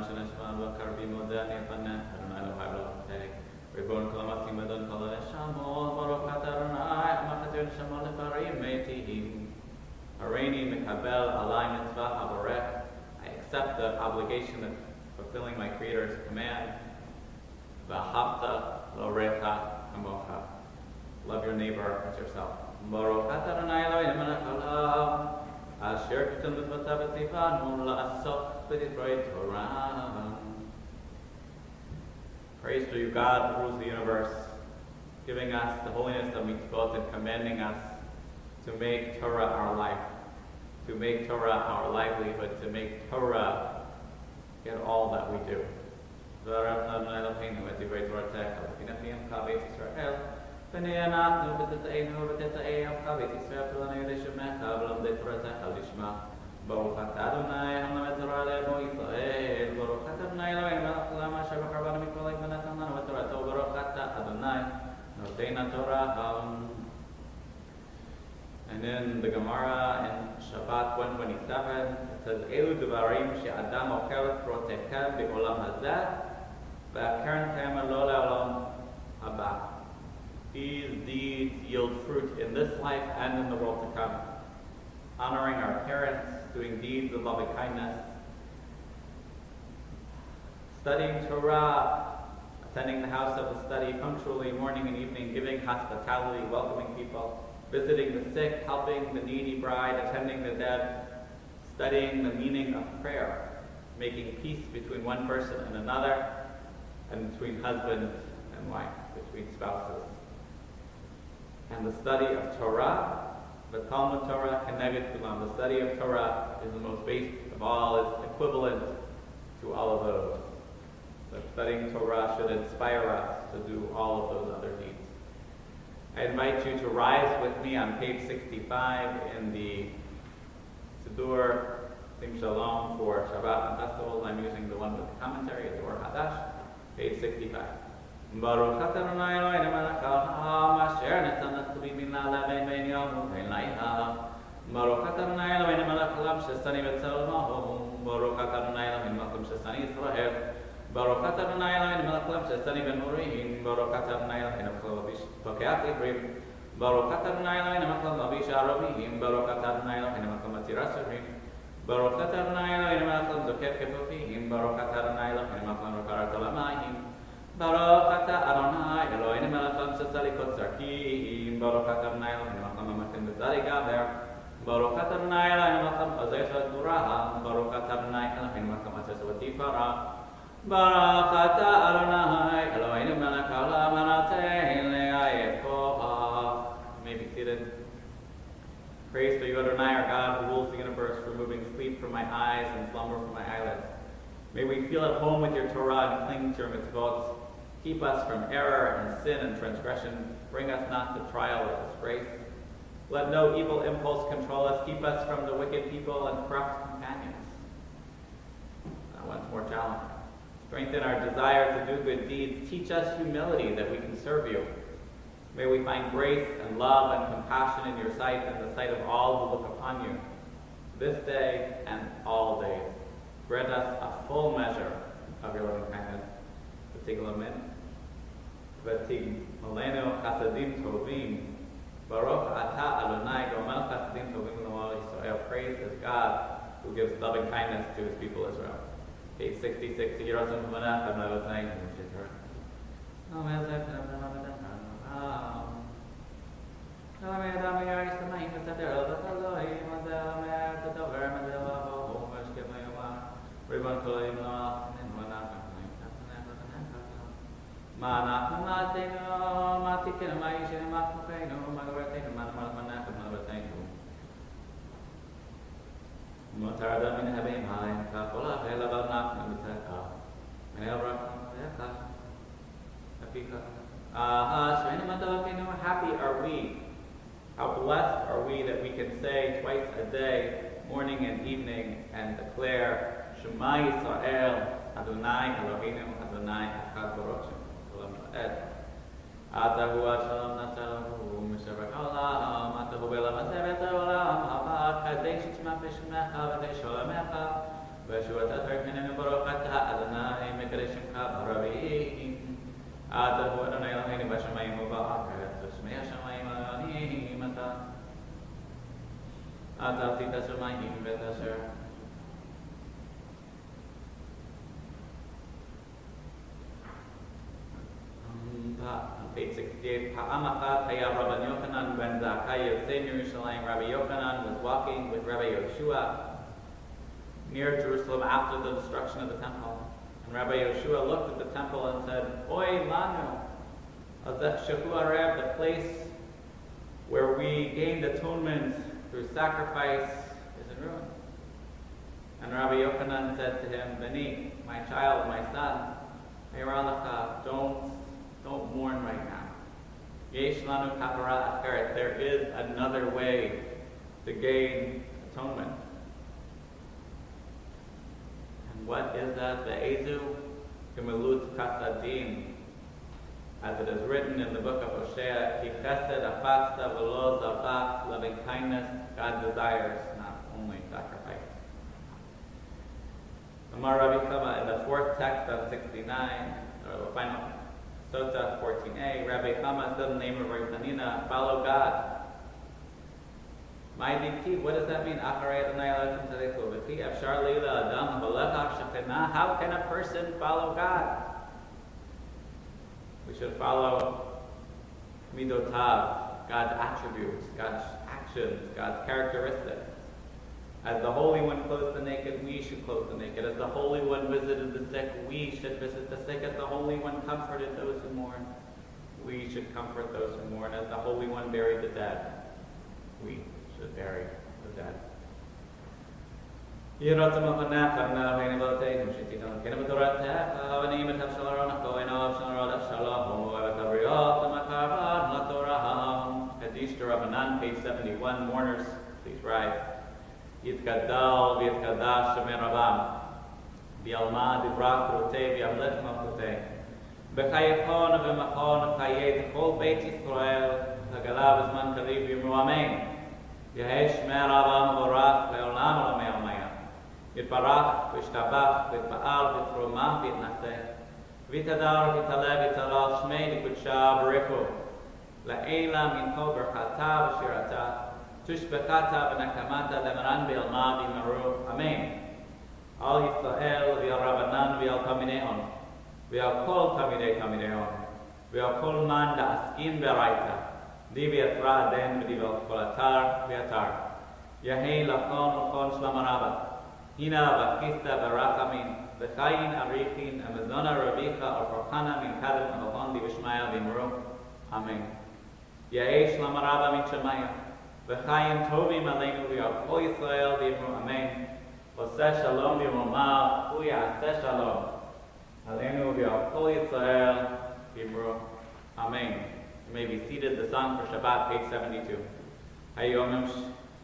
Shanashma, Karbi Modani, Pana, Adonai Elohai, Reborn Kalamati Madon Kalane Shamol, Barokatarnai, Makazir Shamal Farim, Meitihim, Arani, Mikabel, Alai Mitzvah, Avarek. I accept the obligation of fulfilling my Creator's command. V'ahavta lorecha kamocha. Love your neighbor as yourself. Baruch Adonai Eloheinu melech haolam, asher k'tim mitzvotav v'tzivanu la'asok b'divrei Torah. Praise to you, God, who rules the universe, giving us the holiness of mitzvot and commanding us to make Torah our life, to make Torah our livelihood, to make Torah in all that we do. Baruch Adonai Eloheinu et divrei Toratecha v'nei amcha beit Yisrael v'nei anachnu b'tetzainu v'tetzaei amcha beit Yisrael v'lanei l'shemecha v'lamdei Toratecha l'shma. Baruch atah Adonai ha'olam Torah le'emo Yisrael. Baruch atah Adonai Eloheinu melech haolam asher bachar banu mikol v'natan lanu et Torato. Baruch atah Adonai noten Torah. And in the Gemara in Shabbat 127, it says, Elu devarim she'adam okel protechem be'olam hazeh ve'akernechem lo le'olam haba. These deeds yield fruit in this life and in the world to come. Honoring our parents, doing deeds of loving kindness, studying Torah, attending the house of the study punctually morning and evening, giving hospitality, welcoming people, visiting the sick, helping the needy bride, attending the dead, studying the meaning of prayer, making peace between one person and another, and between husband and wife, between spouses. And the study of Torah, the Talmud Torah, Keneged Kulam, the study of Torah is the most basic of all, is equivalent to all of those. But studying Torah should inspire us to do all of those other deeds. I invite you to rise with me on page 65 in the Siddur Sim Shalom for Shabbat and festivals. I'm using the one with the commentary, Siddur Hadash, page 65. Baruch atah Adonai Eloheinu melech haolam asher netzan l'tzvi min la'alein bein yom u'bein layla. Baruch atah Adonai Eloheinu melech haolam shesani b'tzelmahu. Baruch atah Adonai Eloheinu melech haolam shesani Yisrael. Baruch atah Adonai Eloheinu melech haolam shesani ben Urim. Baruch atah Adonai Eloheinu melech haolam pokeach Ivrim. Baruch atah Adonai Eloheinu melech haolam lavish arabim. Baruch atah Adonai Eloheinu melech haolam matir asurim. Baruch atah Adonai Eloheinu melech haolam zokef kefufim. Baruch atah Adonai Eloheinu melech haolam rokarat olamayim. Baruch atah Adonai Eloheinu melech haolam shesalikot sarkim. Baruch atah Adonai Eloheinu melech haolam matin b'tzadi gaver. Baruch atah Adonai Eloheinu melech haolam ozei shadurah. Baruch atah Adonai Eloheinu melech haolam atzes v'tifara. Baruch atah Adonai Eloheinu melech haolam anatein le'ayet koach. You may be seated. Praise to you, Adonai, our God, who rules the universe, removing sleep from my eyes and slumber from my eyelids. May we feel at home with your Torah and cling to your mitzvot. Keep us from error and sin and transgression. Bring us not to trial or disgrace. Let no evil impulse control us. Keep us from the wicked people and corrupt companions. That one's more challenging. Strengthen our desire to do good deeds. Teach us humility that we can serve you. May we find grace and love and compassion in your sight and the sight of all who look upon you, this day and all days. Grant us a full measure of your loving kindness. V'tig lamin, v'tig malenu chasadim tovim. Baruch atah Adonai gomel chasadim tovim l'olam Yisrael. Praise is God who gives loving kindness to his people Israel. Page 66. Yiratzon v'manach v'navotayim v'shikar. Amen. Ribbon Kolim Noach and Manaka Manaka Matino Matikin Maishin Makano Magaretino Manaka Magaretino Motarada in Heavy Mind Kapola Helabanak Nabitaka Manelra Apika Happy are we, how blessed are we that we can say twice a day, morning and evening, and declare Shema Yisrael, Adonai Eloheinu, Adonai Echad Baruch Shem Olam Atahu Shalom Natzalahu Mishavak Olam Atahu Belam Aseret Olam Haba Kadesh Shema B'Shemecha V'Desh Olamecha V'Shuat Atar Kenenu Baruch Atah Ata hu Adonai Eloheinu b'shamayim uba'aretz v'shmei hashamayim al'onim ata. Ata asita shamayim v'et asher. On page 68, Ha'am achad haya Rabban Yochanan ben Zakkai Yotzei Yerushalayim. Rabbi Yochanan was walking with Rabbi Yoshua near Jerusalem after the destruction of the temple. And Rabbi Yoshua looked at the temple and said, Oy lanu, azech shehu areb, the place where we gained atonement through sacrifice is in ruins. And Rabbi Yochanan said to him, Beni, my child, my son, Eiralacha, don't mourn right now. Yesh lanu kapara acheret, there is another way to gain atonement. And what is that? The Ezu Gemilut Kasadim, as it is written in the book of Hosea, Ki chesed afatzta v'lo zavach, loving kindness God desires, not only sacrifice. Amar Rabbi Chama, in the fourth text of 69, or the final Sota 14a, Rabbi Chama said in the name of Rabbi Hanina, follow God. My DT, what does that mean? How can a person follow God? We should follow midotav, God's attributes, God's actions, God's characteristics. As the Holy One clothed the naked, we should clothe the naked. As the Holy One visited the sick, we should visit the sick. As the Holy One comforted those who mourn, we should comfort those who mourn. As the Holy One buried the dead, we should bury the dead. Page 71, mourners, please rise. Yitkadal v'yitkadash shemer rabam v'yalma divrach rotei v'yamlet malchutei b'chayechon v'machon v'chayei t'chol beit Yisrael hagala b'zman kariv v'yimru amen Yehei shemer rabam v'orach le'olam olamei olamaya Yitbarach v'yishtabach v'yitba'al v'yitromah v'yitnaseh v'yitadar v'yitaleh v'yitalal shmei d'kudsha b'richu la'ela min kol berchata v'shirata Tushbekata v'nakamata le'maran v'yalma v'yimaru. Amen. Al Yisrael v'yal-Rabbanan v'yal-Tamineon v'yal-Kol Tamineon v'yal-Kol man da'askin v'raita di v'yatra aden v'di-v'al-Kol atar v'yatar Yahei lachon l'chon shlamarabat Hina v'chista v'rachamin v'chayin arichin amazona rabicha orforchana min kadem v'chon di v'shmaya v'yimaru. Amen. Yahei shlamarabat min shemayim V'chayim tovim aleinu v'yakol Yisrael v'yimru amen. Oseh shalom v'yomah v'yaseh shalom aleinu v'yakol Yisrael v'yimru amen. You may be seated. The song for Shabbat, page 72. Hayomim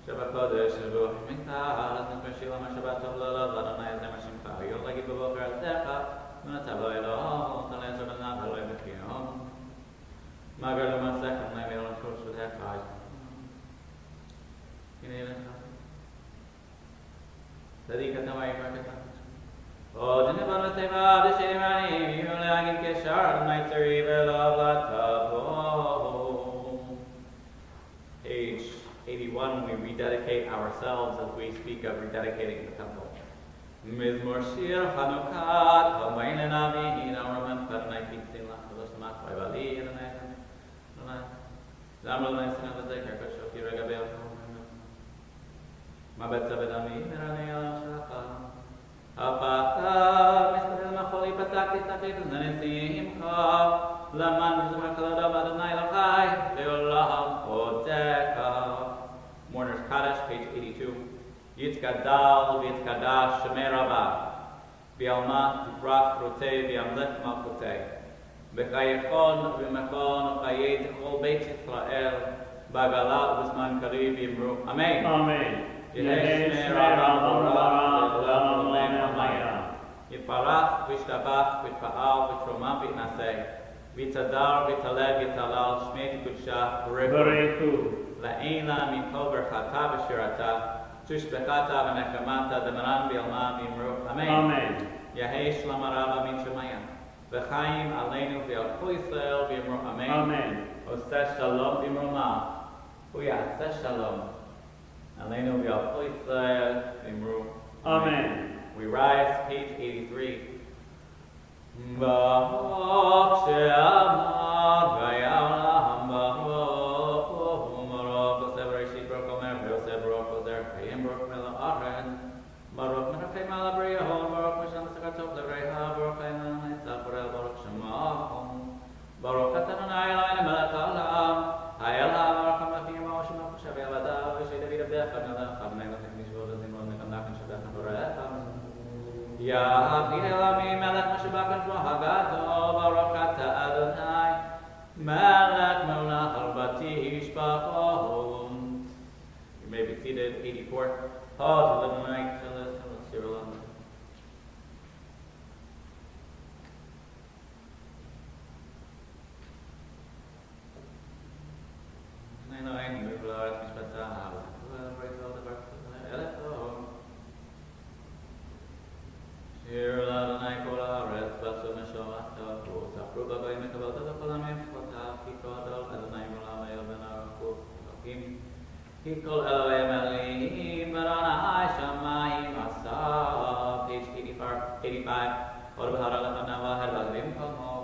Shabbat Kodesh Shavuot Mincha Nishmashilam Shabbat Tov Lolav Adonai Azem Shimcha Yom Lagi B'Boker Asecha Menatav Lo Elohim Talei Shabbat Haloi B'Kiyom Magar L'Masech Amnei Me'olam Shul Shv'Hechaj Tadika Tamai Prakata. Oh, Dinabon Seva, the Shemani, you like in Keshar, Night Page 81, we rededicate ourselves as we speak of rededicating the temple. Mizmor Shir Hanukat, Hamainana Mihin, Araman, Karnai Pitsin, Lachaloshmat, Vivali, and Zamal Nisan of the Zekar, Koshoki Regabel. Mabet Sabedami, Miranea Shaka. Apaka, Mr. Macholi Pataki Sakit, Nanesim Ka, Laman Zumakalada Badonai Lakai, Leolam Odeka. Mourner's Kaddish, page 82. Yitkadal, Yitkadash, Shemeraba. Bialma, Tifrach, Rote, Biamlet, Malkote. Bechayechon, Bimachon, Chayet, Chol Beit Yisrael, Bagala, Bisman Karib, Yimru. Amen. Amen. Yitbarach, v'yishtabach, v'yitpa'al, v'yitromah, v'yitnaseh, v'yitadar, v'yitaleh, v'yitalal, shmei t'kudsha, Barechu. la'ela min kol berchata v'shirata, tushbechata v'nekamata, demaran v'yalma v'yimru. Amen. Amen. Yahei shlam araba min shemayim, V'chaim aleinu v'al kol Yisrael v'yimru amen. Amen. Oseh shalom v'yimru ma. Oseh shalom. Aleinu v'al kol Yisrael v'yimru Amen. We rise, page 83. Baruch she'amad v'yavlam baruch Baruch Oseh Bereshit Baruch Omer Oseh Baruch Ozer Chayim Baruch Melo Aren Baruch Menachem Ala B'riyahon Baruch Mishan Sekatov Levreiha Baruch Eina Yitzapurel Baruch Shemahom Baruch Adonai Eloheinu Melech Haolam Hayel HaBaruch HaMelechim HaOshim HaKoshev Yavadav V'Shei David Avdecha Melech Adonai Melech Mishvot Zimron Nekandach Shabbat HaBorecha Ya Pilami Melech Meshubach Shmo Hagato Baruch Ata Adonai Melech Melech Al Batish Bachon. You may be seated. 84. Pause a little night till it's your alone. Hikol Elohim Elohim Baranai Shamayim Asa. Page 85. Or Bahara Lachanawa Hadvagrim Kamon.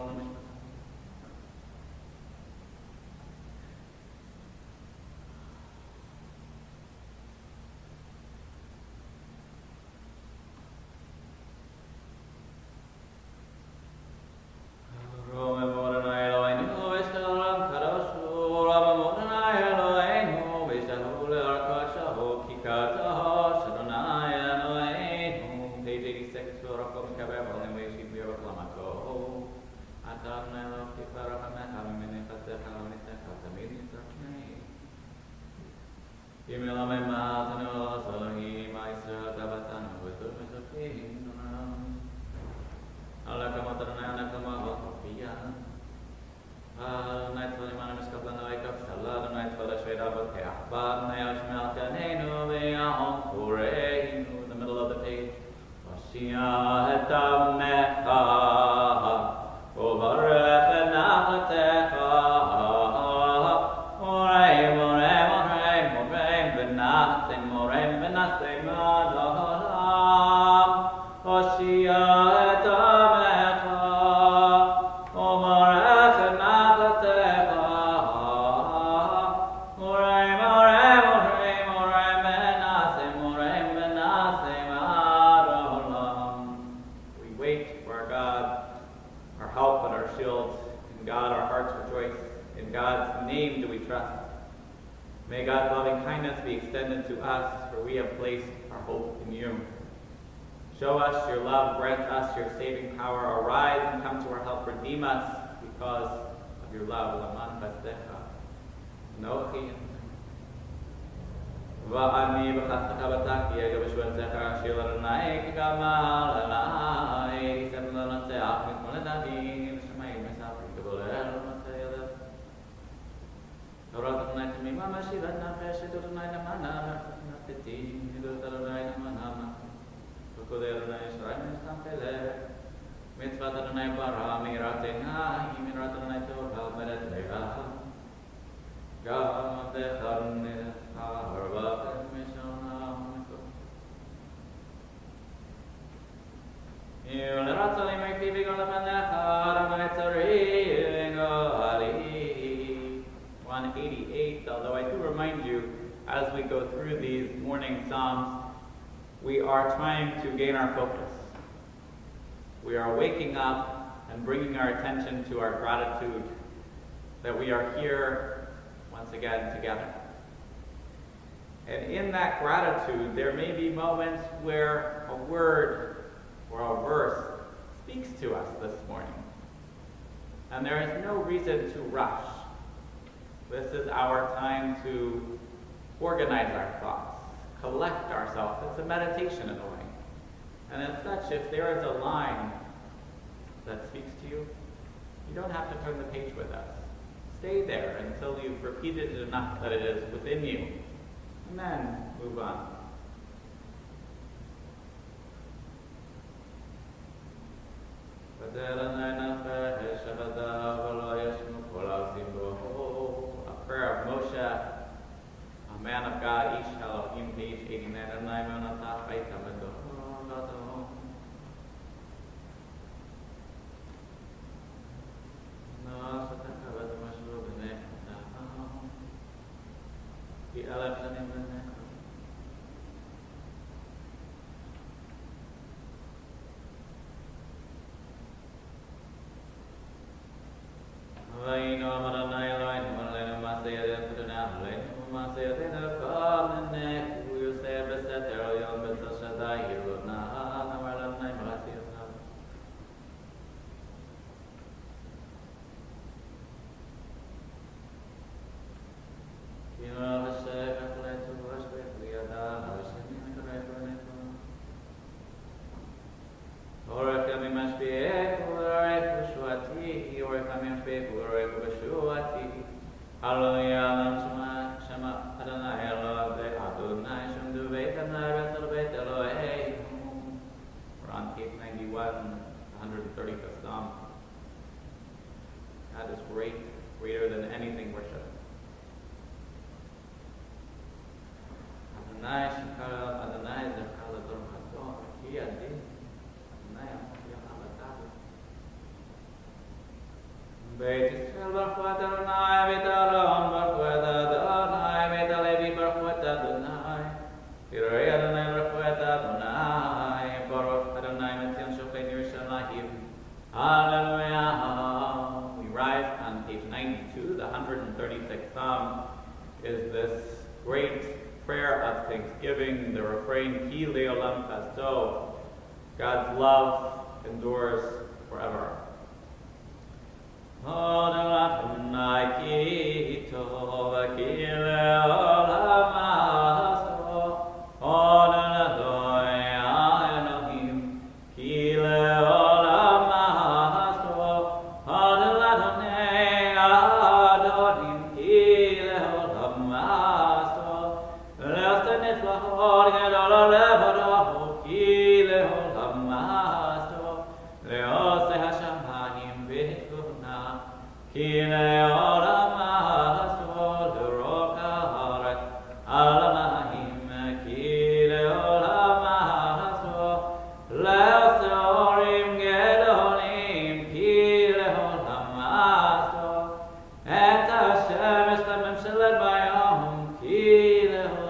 In the middle of the page. May God's loving kindness be extended to us, for we have placed our hope in you. Show us your love, grant us your saving power. Arise and come to our help. Redeem us because of your love. Laman Pastecha. Nochi. Va'ani b'chastaka b'taki ega b'shvat zecher ashir l'ranai k'gamal alai yisem l'natzeach mitmon edadim v'shamayim v'safri k'bolel l'matzeyadev Torah Adonai t'mima mashivat nafesh Adonai namana nafetim Yidot Adonai namana v'kodei Adonai Yisrael nistam peleh Mitzvat Adonai bara mirat einai mirat Adonai Torah meret le'ah Gam de'charneh Although I do remind you, as we go through these morning psalms, we are trying to gain our focus. We are waking up and bringing our attention to our gratitude that we are here once again together. And in that gratitude, there may be moments where a word or a verse speaks to us this morning. And there is no reason to rush. This is our time to organize our thoughts, collect ourselves. It's a meditation in a way. And as such, if there is a line that speaks to you, you don't have to turn the page with us. Stay there until you've repeated it enough that it is within you. And then move on. 135th Psalm. God is great, greater than anything worship. Adonai Shekar Adonai Zechar Lador Hador Ki Adi Adonai Amor Yachal Atavi Beit Yisrael Baruch Adonai Beit Aaron Baruch Adonai Beit Levi Baruch Adonai Pirei Adonai Baruch Adonai Baruch Adonai Metzion Shofet Yerushalayim Hallelujah. We rise on page 92, the 136th Psalm is this great prayer of thanksgiving, the refrain, Ki le'olam chesdo, God's love endures forever. Adonai ki tov, ki le'olam chesdo, Adonai Elohim, ki le'olam chesdo, Adonai Adonim, ki le'olam chesdo, Le'asenet lahor gedol levodahu ki le'olam chesdo, le'oseh hashamayim v'hituna ki le'olam chesdo, le'rok haaretz al hamayim ki le'olam chesdo, le'oseh orim gedolim ki le'olam chesdo, et Hashem estamemshelet bayom ki le'olam.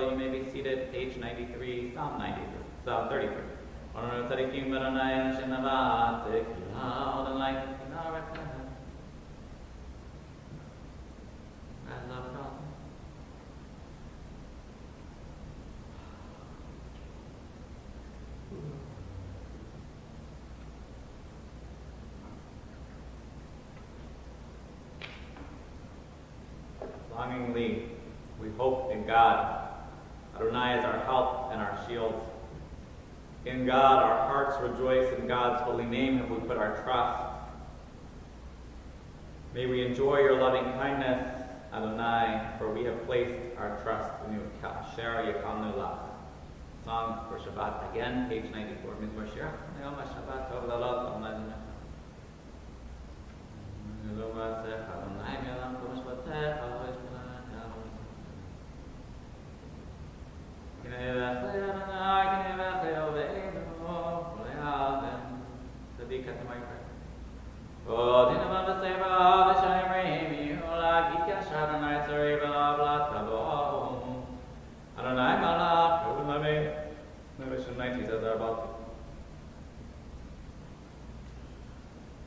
You may be seated, page 93, Psalm 93, Psalm 33. Longingly, we hope in God. Adonai is our help and our shield. In God, our hearts rejoice. In God's holy name have we put our trust. May we enjoy your loving kindness, Adonai, for we have placed our trust in you. Kasher Yekanu Lach. Song for Shabbat again, page 94. Mizmor Shir. Yom HaShabbat Tov Lalot Adonai. Adonai Me'olam Kol Mishpatecha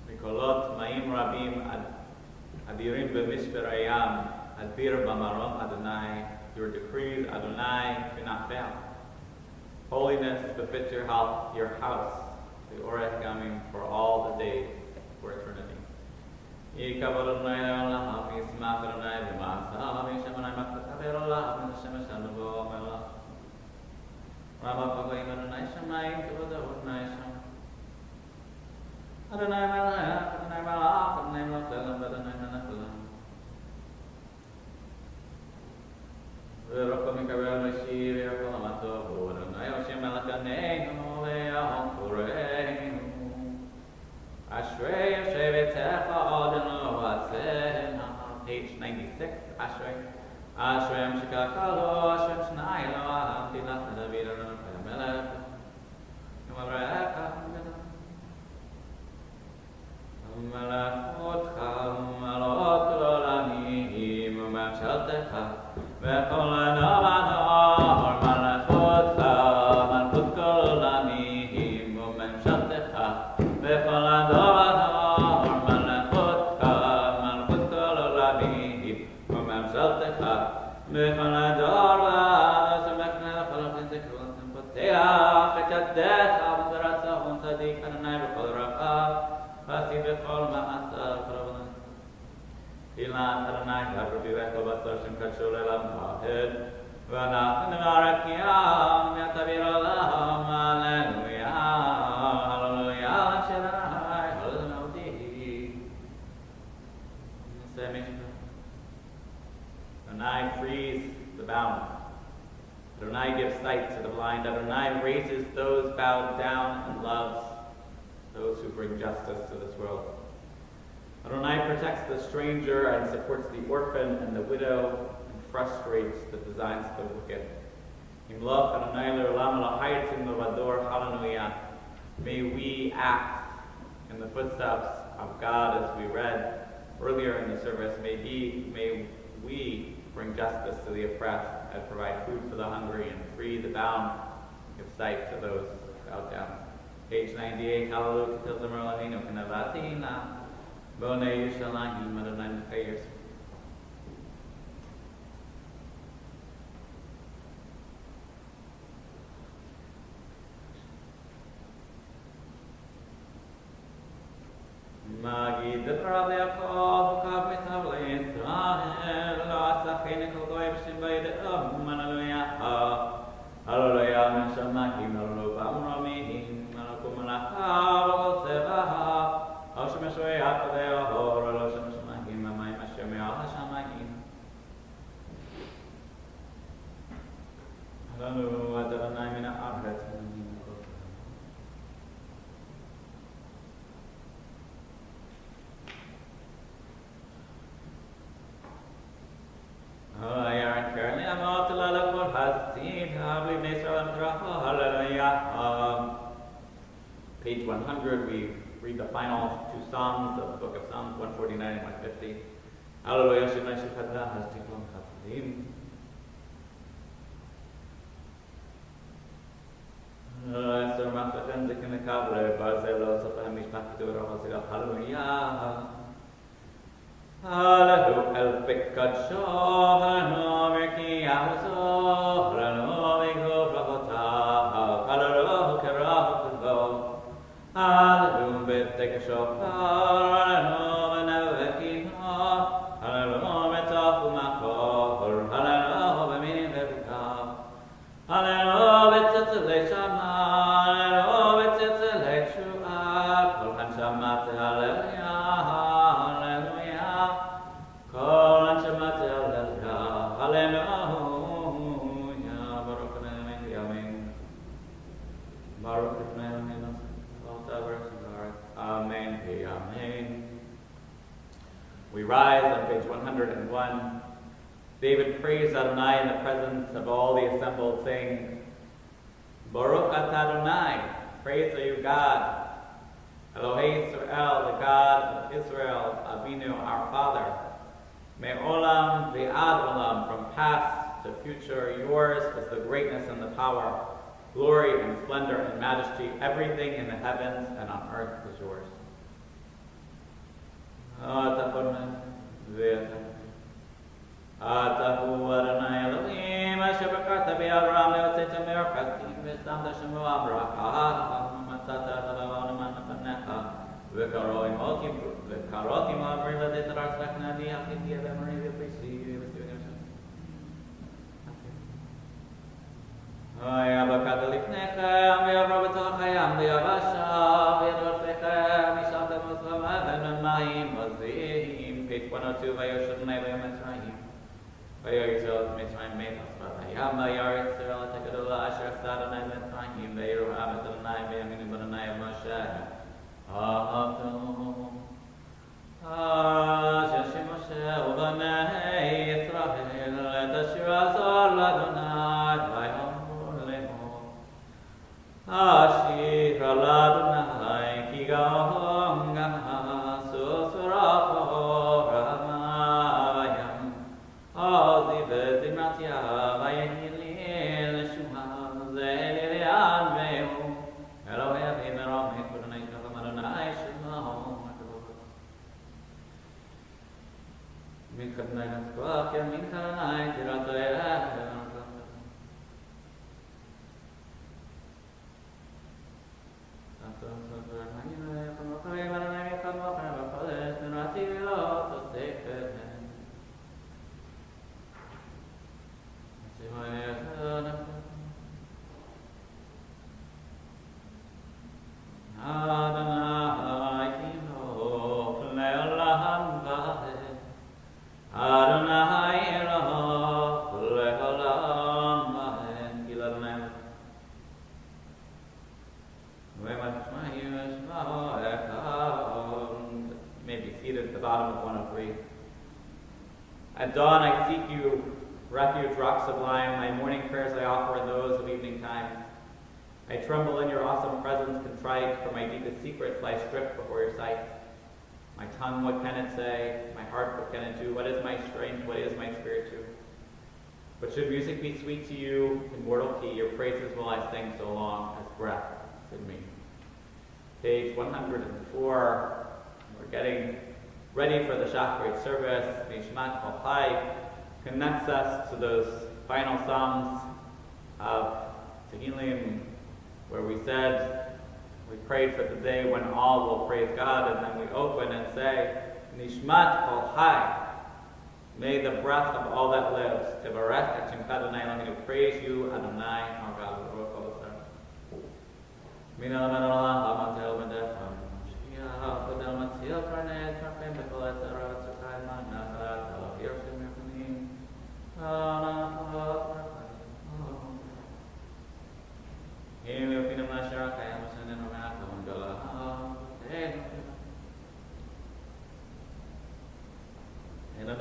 Mikolot Ma'im Rabim Adirim B'Mishper Ayam Adir B'Marom Adonai. Your decrees, Adonai, do not fail. Holiness befits your house, the Oreth Gamim, for all the days, for eternity. Page 96, Ashrei. Ashrei Shikakalo, Ashrei Shnailo, Ahamtilach David, Melech, Numabreka, Melechotcha, Melot Olamim, Memshaltecha, Vechol Nomador, Melechotcha, Malchut Kol Olamim, Memshaltecha, Vechol Nomador. Adonai v'chol ma'asav v'rabbanan. Ilan Adonai Rabbi v'chol batzor shem kadshu le'lam v'ahid v'anach v'arakiyam yatavir olam hallelujah hallelujah l'Shem Adonai hallelujah. Adonai frees the bound. Adonai gives sight to the blind. Adonai raises those bowed down and loves those who bring justice to this world. Adonai protects the stranger and supports the orphan and the widow and frustrates the designs of the wicked. Imloch Adonai le'olam l'hayitzim l'vador hallelujah. May we act in the footsteps of God as we read earlier in the service. May we bring justice to the oppressed and provide food for the hungry and free the bound, give sight to those bowed down. Page 98, Hallelujah, Tilzim Erlaninu, Kanavatina, Bone Yushalahim, Adonai Mechayers. Magid Rav Yaakov, Kav Misav Le'Yisrael, Lo Asachin Kol Goy B'Shem B'Yid'om, Hallelujah, Hallelujah, Min Shamachim, Lo Ba'amramim, Malakum Malacha, V'Kol Tzevaha, Lo Shemeshoy HaKave'Ohor, Lo Shemeshmachim, Amayim Hashem Yal HaShamayim. Hallelujah, Adonai Min Ha'aretz, Page 100, we read the final two Psalms of the book of Psalms, 149 and 150. Hallelujah, Shemai Shekada, Hashtiklom Chatzim. Esther Machachem Zikinakabre, Barzelo, Sophem Mishpat Kedur, Hallelujah. Hallelujah, El Pekadsho, Hallelujah, Ki Amazo, Hallelujah, Bravota, Hallelujah, Kerahulo, Hallelujah, Take a shofar, Hallelujah, Nevekino, Hallelujah, Tafumako, Hallelujah, Minim Vevika, Hallelujah, Tzitzile Shama, Hallelujah, Tzitzile Shua, Kol Hanshamat, Hallelujah. We rise on page 101. David praised Adonai in the presence of all the assembled, saying, Baruch atah Adonai, praise are you, God. Elohei Israel, the God of Israel, Avinu, our Father. Me'olam ve'ad olam, from past to future, yours is the greatness and the power, glory and splendor and majesty. Everything in the heavens and on earth is yours. Atahu Adonai Elohim, asher bakarta be'Avram le'otzeta me'orkastim v'samta shemo abraha matzata t'lavon manafanecha v'karoim avrim v'detar tzlaknadi achiti v'emori v'prisi Abakata lifnechem v'yavra b'tochayam v'yavasha v'yadorfechem v'yishaltem v'zlam even v'mayim v'zihim. Page 102, Vayoshev Ne'vayom Mitzrayim. Vayoyzel Mitzrayim Me'as V'ayam Vayar Yisrael Tekadula Asher Sadonai Mitzrayim V'yiruham Adonai V'yaminu B'Adonai Moshe Ha'avdu Asher Moshe U'Banei Yisrael Et Asher Azor L'Adonai V'yamur Le'mo Asher L'Adonai Ki Gahom Gahasus V'Racho bottom of 103. At dawn I seek you, refuge, rock sublime. My morning prayers I offer in those of evening time. I tremble in your awesome presence contrite, for my deepest secrets lie stripped before your sight. My tongue, what can it say? My heart, what can it do? What is my strength? What is my spirit too? But should music be sweet to you, in mortal key, your praises will I sing so long as breath is in me. Page 104. We're getting ready for the Shachrit service. Nishmat Kol Chai connects us to those final Psalms of Tehillim, where we said, we prayed for the day when all will praise God, and then we open and say, Nishmat Kol Chai, may the breath of all that lives, Tivarech et Shemcha Adonai Eloheinu, praise you, Adonai, our God, Baruch Hu Olam. Min Olam Olam, Hamatel B'Decham, Shia, B'Del Matzil Parnei, Parfem B'Kol Etzara, Tzachai Manachat, Alav Yershim Yechanim, Alav Hilu Pinam Nashar, Kayam Shanin Omeach, Amangala, Hey, and I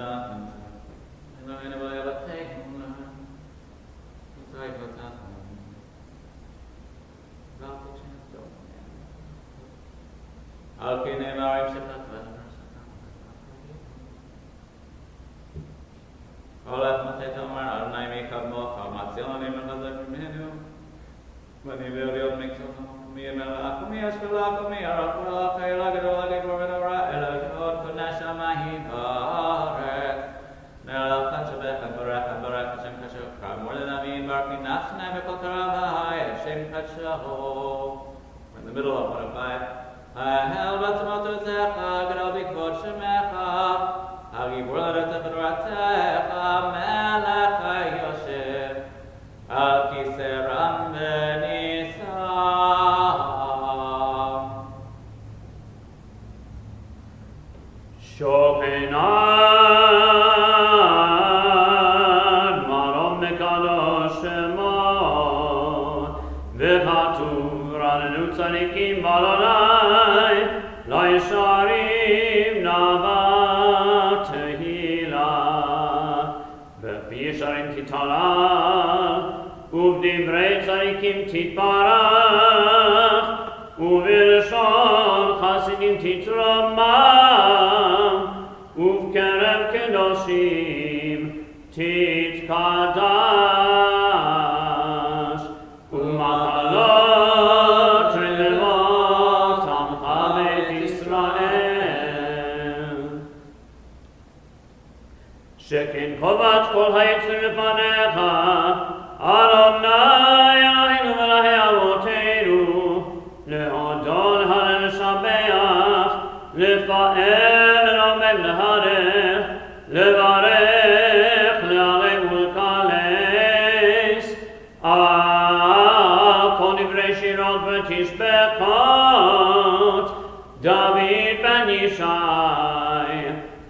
we're in the middle of 105. שכן חובת כל היצר לפניך, אדוני אלוהינו ואלוהי אבותינו, להודות ולשבח, לפאר ולעמד להרך, לברך, להערב ולקלס, על כל דברי שירות ותשבחות, דוד בן ישי,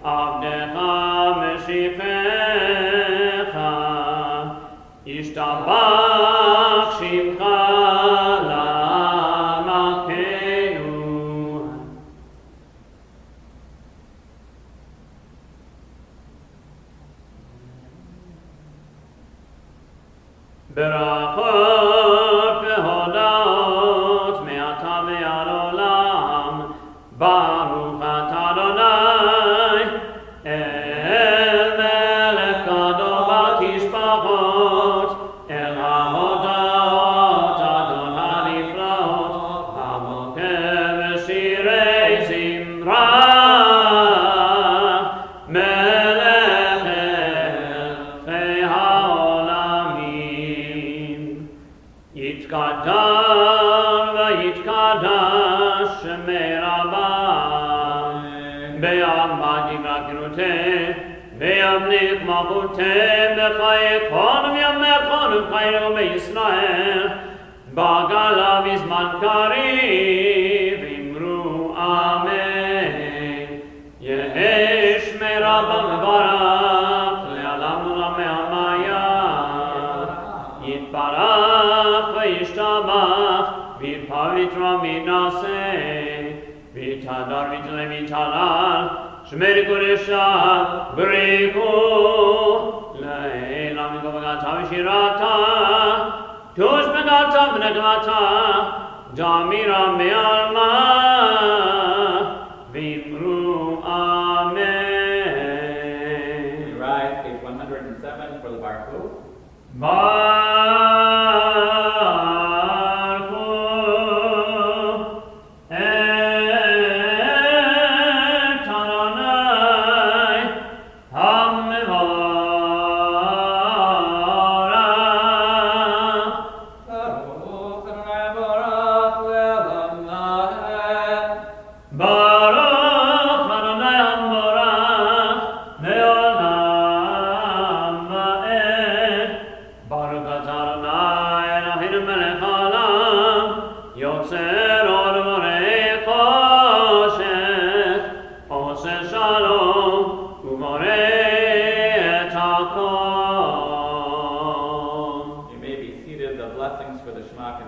עבדך משיחך, ישתבח שמך למלכנו. ברכות והודות מעתה ועד עולם, ברוך אתה אדוני, אל מלך גדול בתשבחות, אל ההודות אדון הנפלאות, המוקם בשירי זמרה, מלך מלכי העולמים. יתקדש ויתקדש שמי רבה, ביעמד יברכנותם, וימליך מלכותם, בחיי כל וימי כל ובחיינו בישראל, בגלה בזמן קריב, אמרו אמן. יהי שמי רבה מברך, לעולם ולעולמי עלמיה. יתברך וישתבח, ויתפאר ויתרום וינשא, ויתהדר ויתעלה ויתהלל, שמרי קודשה בריחו לעילה מקובגתה ושירתה תושבגתה ונקבתה דמירה מעלמה ואמרו אמן. Rise, page 107 for the Baruch.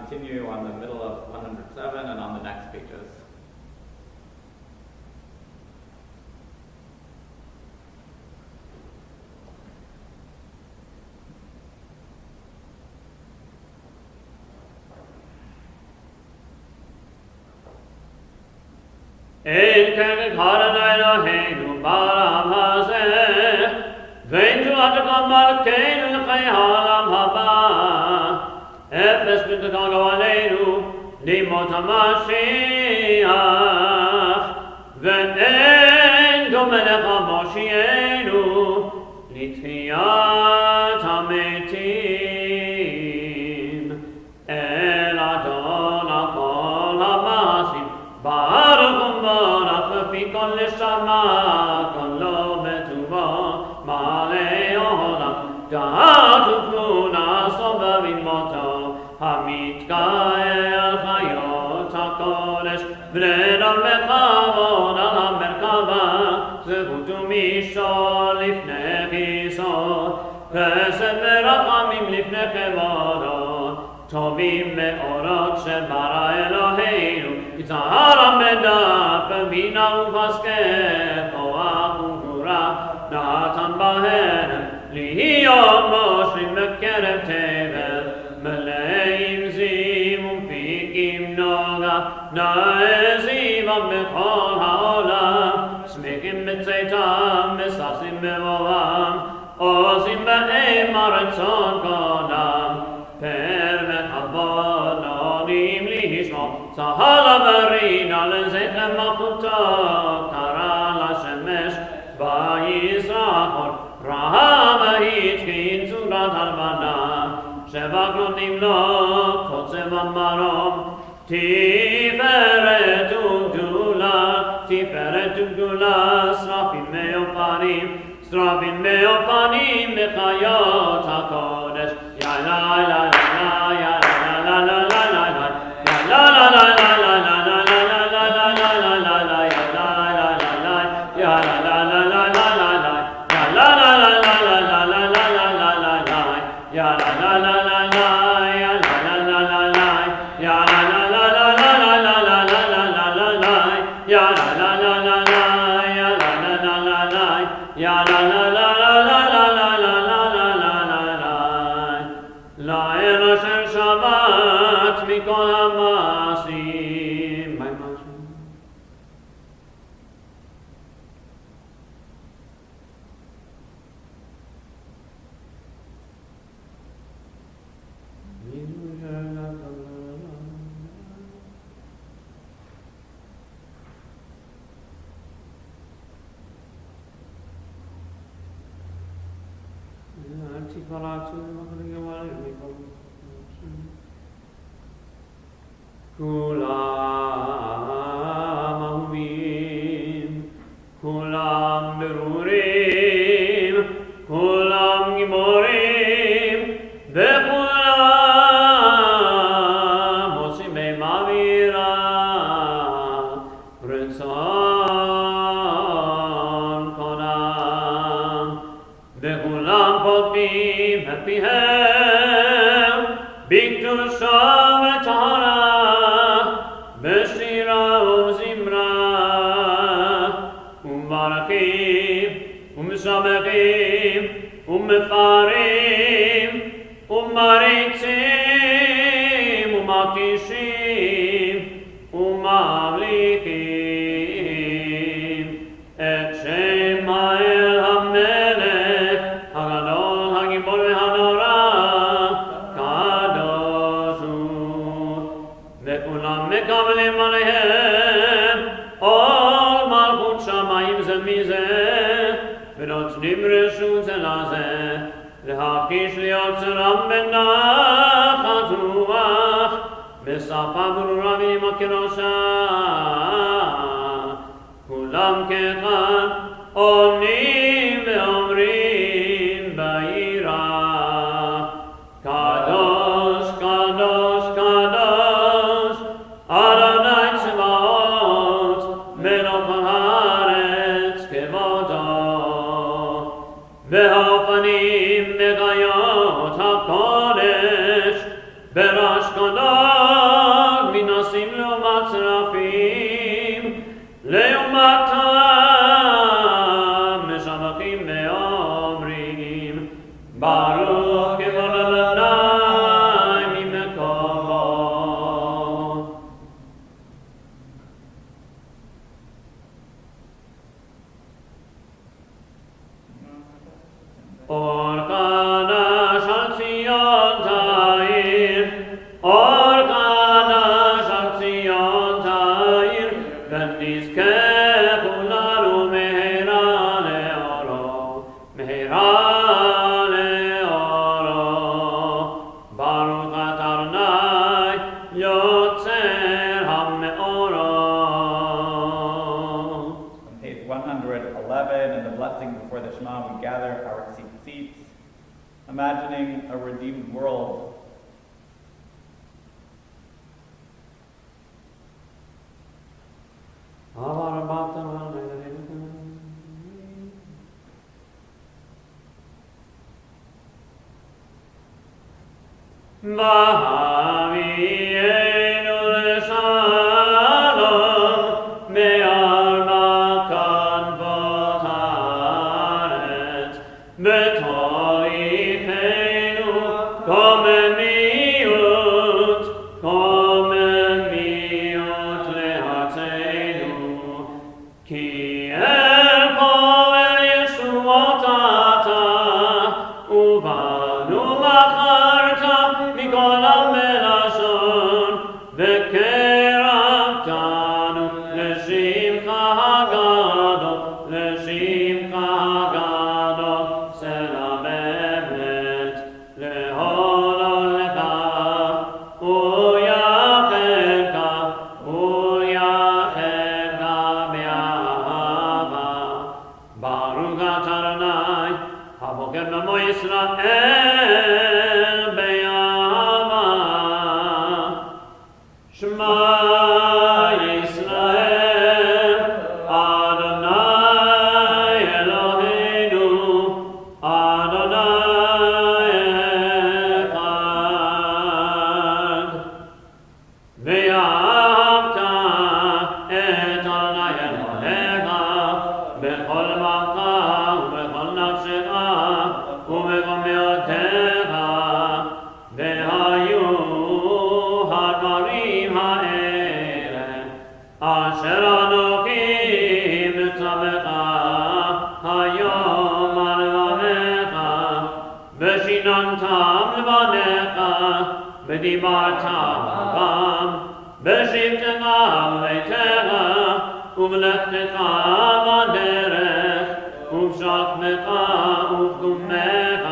Continue on the middle of 107 and on the next pages. El kege karana Eloheinu balam hazeh Veintu atakom malkeinu l'chei ha'olam haba Efes b'tagago aleinu limot HaMashiach Ve'en dome lecha Moshienu litchiyat hametim El Adon HaKol HaMasim Baruch u'mbarach v'fi kol neshama kolo betuvo malei olam da'at u'tmuna sobavim moto המתגאה חיות הקודש ונדם בכבוד על המרכבה זכות ומשול לפני כיסאות חסד ורחמים לפני כבודו טובים מאורות שברא אלוהינו יצהרם בדעת בבינה ובשכל כוח וגבורה נתן בהם להיות מושלים בקרב תבל מלאים זיו ומפיקים נוגה נעזיבם בכל העולם שמחים בצאתם מששים בבואם עושים בהם הרצון קודם פר וכבוד עולים לשמוע צהל הברינה לזכר מלכותו קרא לשמש ויזרח רעב ההתקין צורת הלבנה שבע כלונים לו קוצב המרום תפארת וגדולה שרפים מאופנים בחיות הקודש יא לה לה לה יא לה לה לה לה לה לה לה מכל המעשים. מה עם משהו? כולם אהובים, כולם ברורים, כולם גיבורים, וכולם עושים במאווירה רצון קונם, וכולם פותחים את פיהם בקדושה וטהרה בשירה ובזמרה ומברכים ומפרים, ומריצים, ומקישים, וממליכים, את שם האל המלך, הגדול, הגיבור והנורא, קדוש הוא. וכולם מקבלים עליהם עול מלכות שמיים זה מזה, ונותנים רשות זה לזה, להרגיש ליוצרם בנחת רוח, בשפה ברורה ועם הקדושה. כולם כאחד עונים ואומרים ביראה, קדוש, קדוש, קדוש, אדוני צבאות, מלך הארץ כבודו. והאופנים בחיות הקודש, בראש קודש, מנסים לעומת צרפים, לעומתם משבחים ואומרים, ברוך כבוד אדוני ממקומו. אור חדש על ציון תאיר, אור חדש על ציון תאיר, ונזכה כולנו מהרה לאורו, מהרה לאורו. ברוך אתה אדוני יוצר המאורות. On page 111, in the blessing before the Shema, we gather our seats, imagining a redeemed world. Vahavienu leshalom me'al makan v'taret v'torichenu komen miut lehatzenu ki el poel yeshuot ata ubanu macharta מכל המלשון וקרבתנו לשמך הגדול, לשמך הגדול, סלע באמת להודות לך ולייחדך באהבה. ברוך אתה אדוני הבוקר במו ישראל באהבה. שמע ישראל אדוני אלוהינו אדוני אחד. ואהבת את אדוני אלוהיך בכל לבבך ובכל נפשך ובכל מאודך. והיו הדברים האלה אשר אנוכי מצווך היום על לבביך, ושיננתם לבניך ודיברת בם, בשבתך בביתך ובלכתך בדרך ובשכבך ובקומך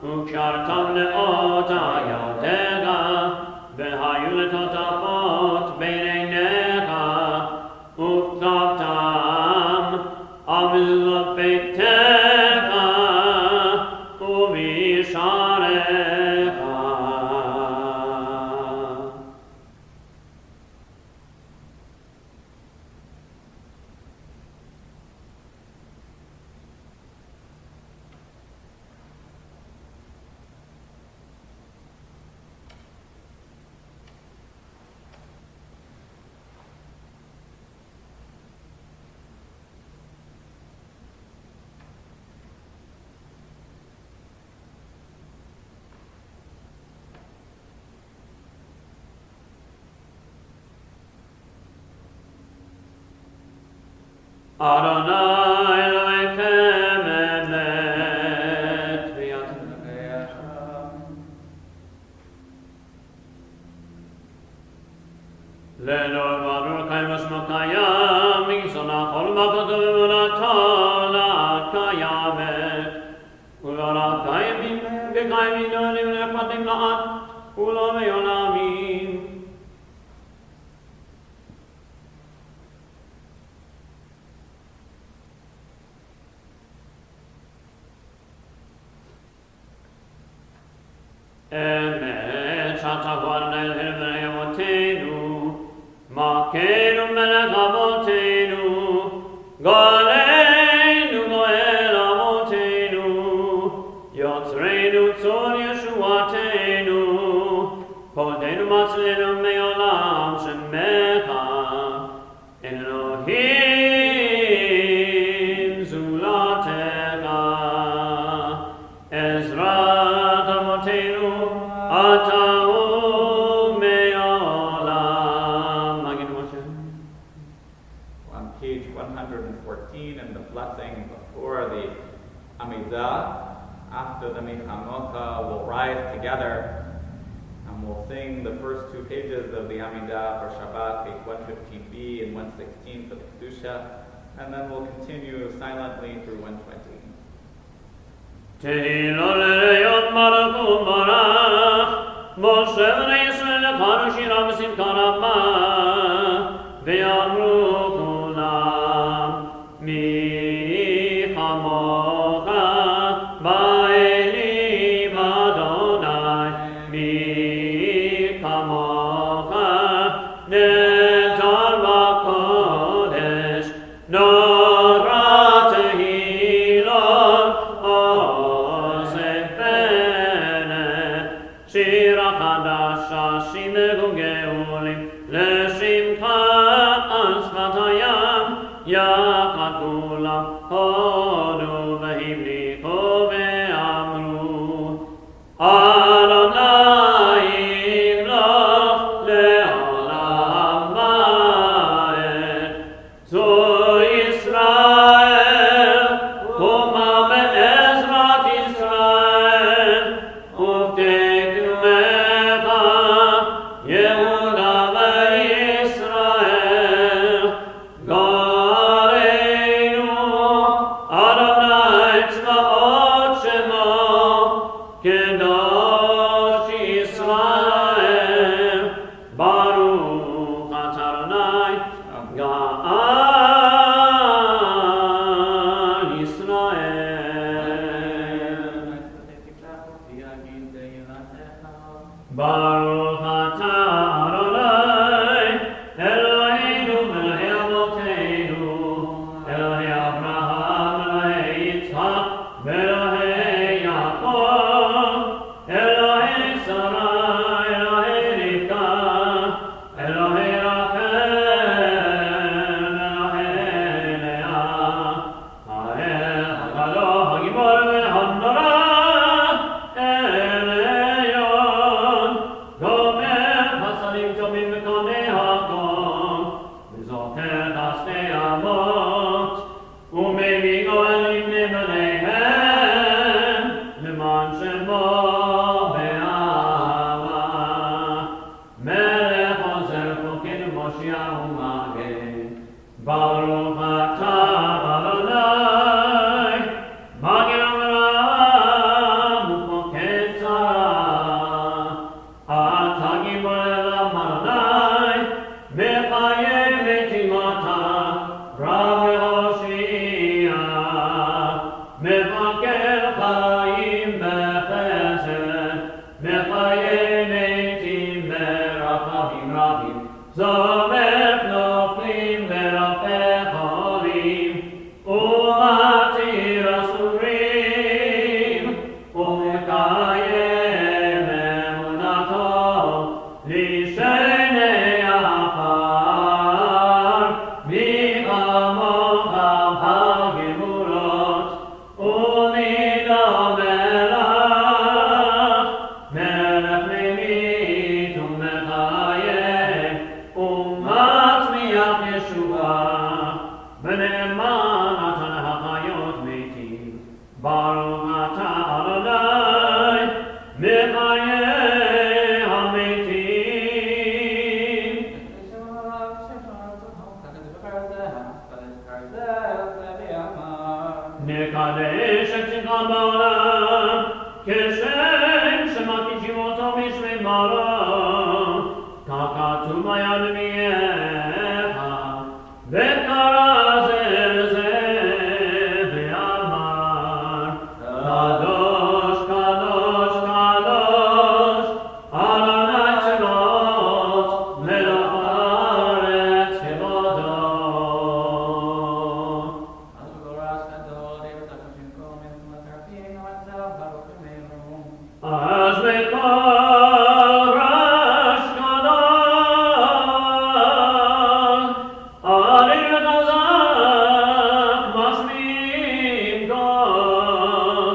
וקשרתם לאותה ידיך, והיו לטוטפות בין עיניך וכתבתם על מזוזות ביתך ובשעריך. Adonai Elohechem emet v'yatim Lenor Baruch HaShem Kayam V'Yisona Chol Makot V'Emunato La'ad Kayamet U'La'ad Kayamim V'Kayamim Donim V'Nepatim La'ad U'La'ad Yolamim Emet Shatachvar Ne'el V'Neyamotenu Makenu Melech Avotenu Golenu Goel Avotenu Yotzreinu Tzor Yeshuatenu Kodenu Matzlenu Me'olam Shemecha Elohim Zulatecha Ezrat Avotenu Atahu Me'olam Magid Moshe On page 114 in the blessing before the Amidah, after the Michamocha, we'll rise together and we'll sing the first two pages of the Amidah for Shabbat, page 115b and 116 for the Kedusha, and then we'll continue silently through 120. Tehillah le'yot baruch u'barach Moshe v'nei Yisrael lecharu shira v'simcha rabbah V'yamru kulam mi chamocha ba'elim Adonai mi chamocha netar b'kodesh nora tehillah Shira Chadasha Shimegu Geulim Leshimcha Asvatayam Yachad Kulam Hodu V'Himlichu Ve'amru Adonai Yimloch Le'olam Va'ed Zu Yisrael Kuma Be'ezrat Yisrael Uvdeknu Mecha Yehuda veYisrael Goreinu Adonai Tzvaot Shemo Kedosh Yisrael Baruch Atah Adonai Ga'al Yisrael Baruch Atah Adonai Eloheinu Melech Avotenu Elohei Avraham Elohei Yitzchak Elohei Yaakov Elohei Sarah Elohei Rivka Elohei Rachel Elohei Leah Ha'el Hagalo Hagibor Ve'hanora Eleyon Gomer Hasadim Tobim V'konei Hakom V'zoker Hasnei Avot U'mevi Goelim Nebneihem L'man Shemo Be'ahava Melech Ozer Chokenu Moshiach U'Magen Baruch Atah Adonai Magen Avraham U'Moked Sarah Atah Gibor Elam Adonai Mechayem et Imata Rav Yehoshia Mevaker Chaim Bechesed Mechayem etim Berachavim Rabim Zomer Noflim Verafeh Cholim U'matir Asurim U'mekayem emunato Lishenei Afar Michamocha Hagimurot U'nida Melach Melech Memit U'mechayem U'matmiach Yeshua ונאמן אתה להחיות מתים, ברוך אתה אדוני, מחיי המתים. נקדש את שמך בעולם, כשם שמקישים אותו בשמי ברוך, כך כתוב ביד מיך, וקרא זה לזה, ואמר, קדוש, קדוש, קדוש, אדוני צבאות, מלך הארץ כבודו. אז מקורש גדול, אדיר חזק משמיעים קול,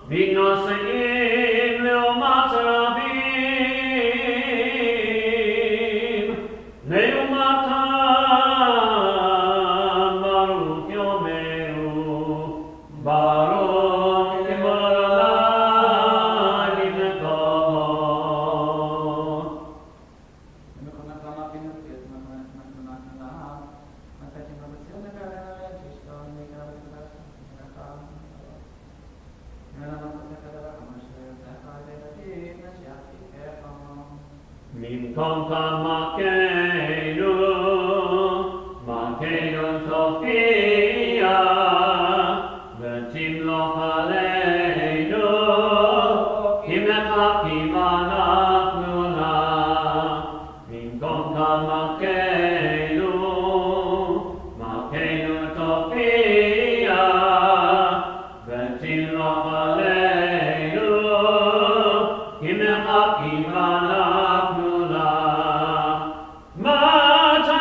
ונושאים לעומת רבים, לעומתם ברוך יאמרו, ברוך כבוד אדוני לבקום. במקום כמכנו, מכנו תופיע, ותמלוך עלינו, כי מחכים אנחנו לה. במקום כמכנו, מכנו תופיע, ותמלוך עלינו, כי מחכים אנחנו לה. מתי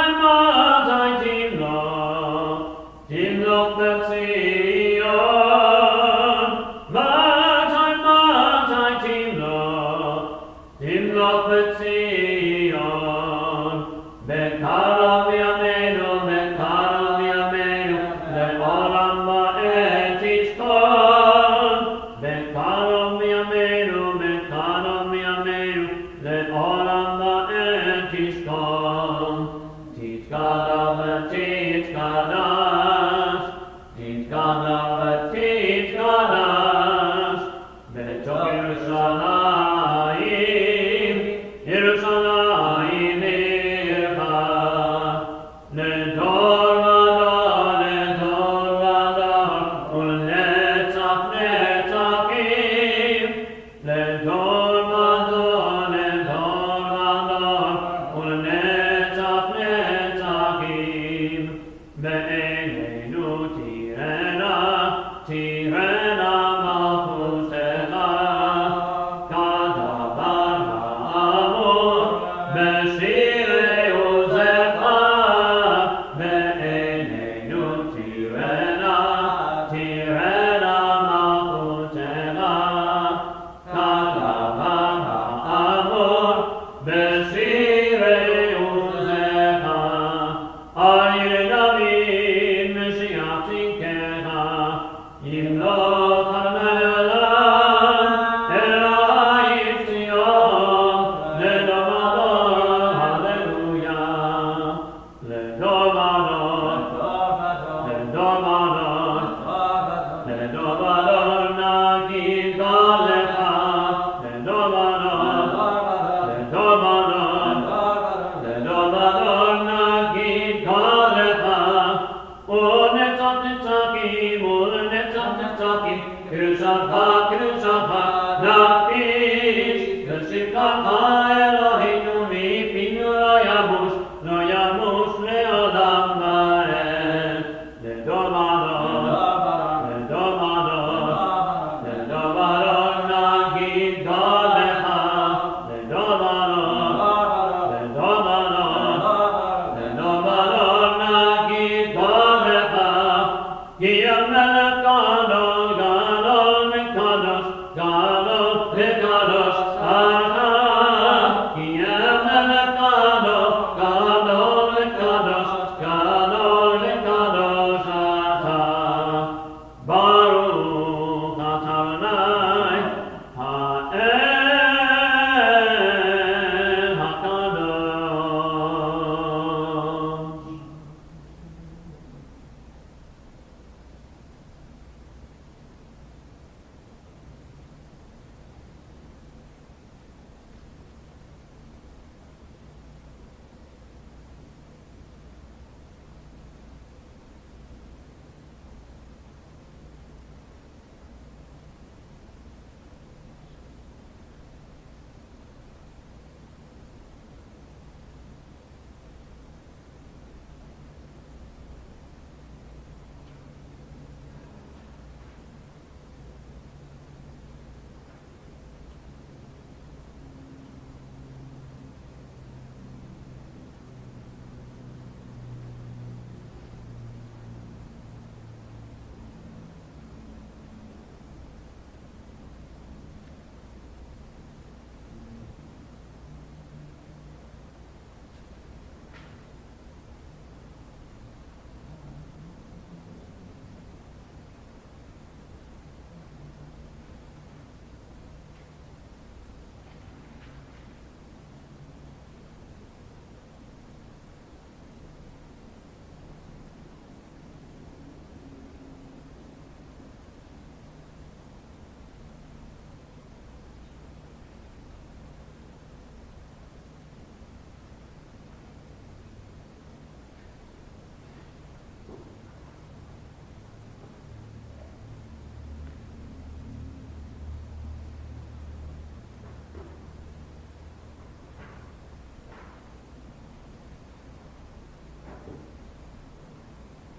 תמלוך בציון, מתי תמלוך בציון, בקרוב ימינו, בקרוב ימינו, לעולם ועד תשכון, בקרוב ימינו, בקרוב ימינו, לעולם ועד תשכון. תתגלה ותתקדש, תתגלה ותתקדש, בתוך ירושלים, ירושלים עירך, לדור ודור, לדור ודור, ולנצח נצחים, לדור ודור, לדור ודור, ולנצח נצחים. בעינינו תיראנה, תיראנה מלכותך, כדבר האמור בשירי עוזך. בעינינו תיראנה, תיראנה מלכותך, כדבר האמור בשירי עוזך. על ידי דוד